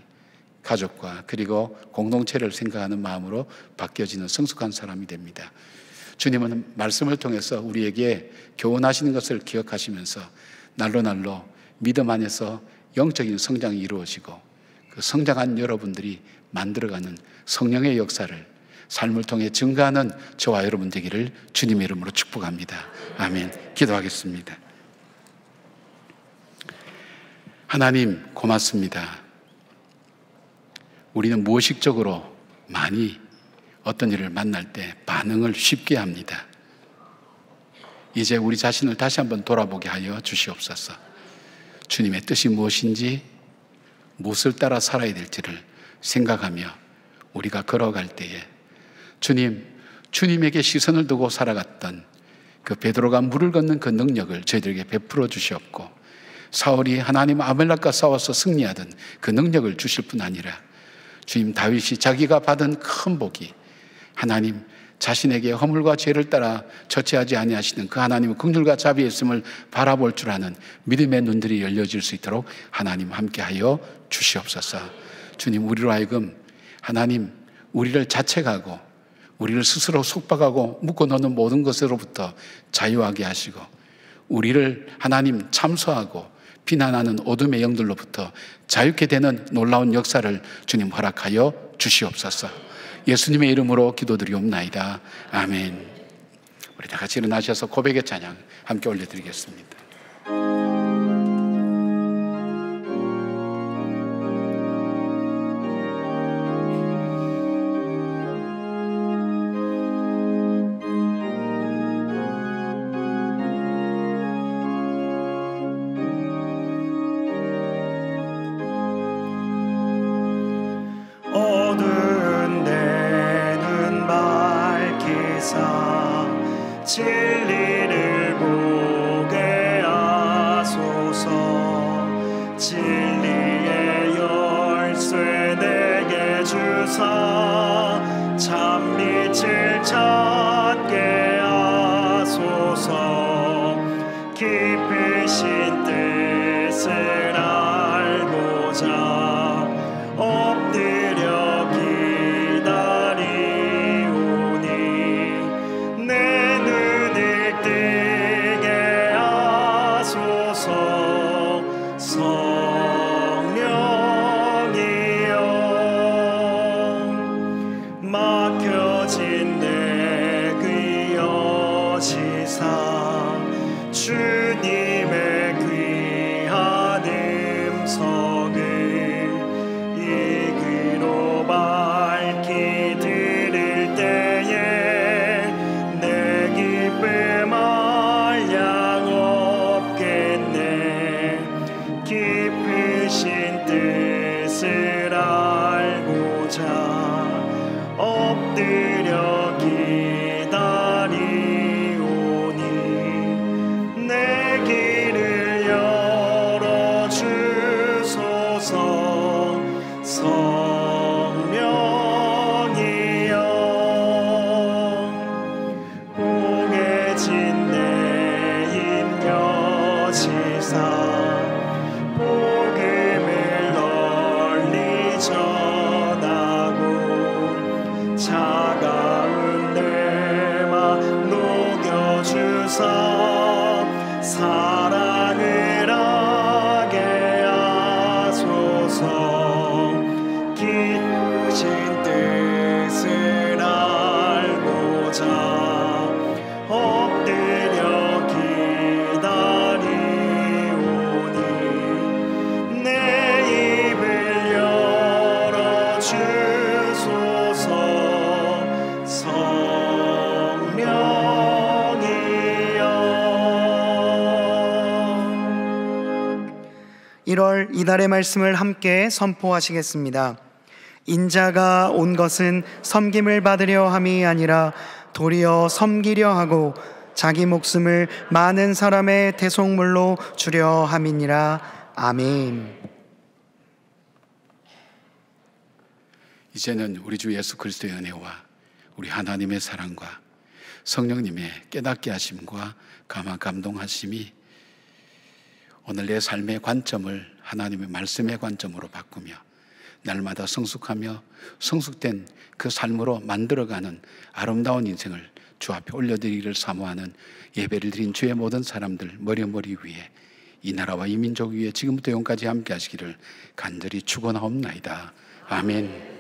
가족과 그리고 공동체를 생각하는 마음으로 바뀌어지는 성숙한 사람이 됩니다. 주님은 말씀을 통해서 우리에게 교훈하시는 것을 기억하시면서 날로 날로 믿음 안에서 영적인 성장이 이루어지고 그 성장한 여러분들이 만들어가는 성령의 역사를 삶을 통해 증가하는 저와 여러분 되기를 주님의 이름으로 축복합니다. 아멘. 기도하겠습니다. 하나님 고맙습니다. 우리는 무의식적으로 많이 어떤 일을 만날 때 반응을 쉽게 합니다. 이제 우리 자신을 다시 한번 돌아보게 하여 주시옵소서. 주님의 뜻이 무엇인지 무엇을 따라 살아야 될지를 생각하며 우리가 걸어갈 때에 주님에게 시선을 두고 살아갔던 그 베드로가 물을 걷는 그 능력을 저희들에게 베풀어 주시옵고 사울이 하나님 아말렉과 싸워서 승리하던 그 능력을 주실 뿐 아니라 주님 다윗이 자기가 받은 큰 복이 하나님 자신에게 허물과 죄를 따라 처치하지 아니하시는 그 하나님의 긍휼과 자비의 있음을 바라볼 줄 아는 믿음의 눈들이 열려질 수 있도록 하나님 함께하여 주시옵소서. 주님 우리로 하여금 하나님 우리를 자책하고 우리를 스스로 속박하고 묶어놓는 모든 것으로부터 자유하게 하시고 우리를 하나님 참소하고 비난하는 어둠의 영들로부터 자유케 되는 놀라운 역사를 주님 허락하여 주시옵소서. 예수님의 이름으로 기도드리옵나이다. 아멘. 우리 다 같이 일어나셔서 고백의 찬양 함께 올려드리겠습니다. 진리를 보게 하소서. 진리의 열쇠 내게 주사 참 빛을 찾게 하소서. 깊으신 뜻을 주사 사랑을 하게 하소서. 깊은 뜻을 알고자 엎드려 기다리오니 내 입을 열어주소서. 성령이여. 1월 이달의 말씀을 함께 선포하시겠습니다. 인자가 온 것은 섬김을 받으려 함이 아니라 도리어 섬기려 하고 자기 목숨을 많은 사람의 대속물로 주려 함이니라. 아멘. 이제는 우리 주 예수 그리스도의 은혜와 우리 하나님의 사랑과 성령님의 깨닫게 하심과 감동하심이 오늘 내 삶의 관점을 하나님의 말씀의 관점으로 바꾸며 날마다 성숙하며 성숙된 그 삶으로 만들어가는 아름다운 인생을 주 앞에 올려드리기를 사모하는 예배를 드린 주의 모든 사람들 머리 위에 이 나라와 이 민족 위에 지금부터 영까지 함께 하시기를 간절히 축원하옵나이다. 아멘.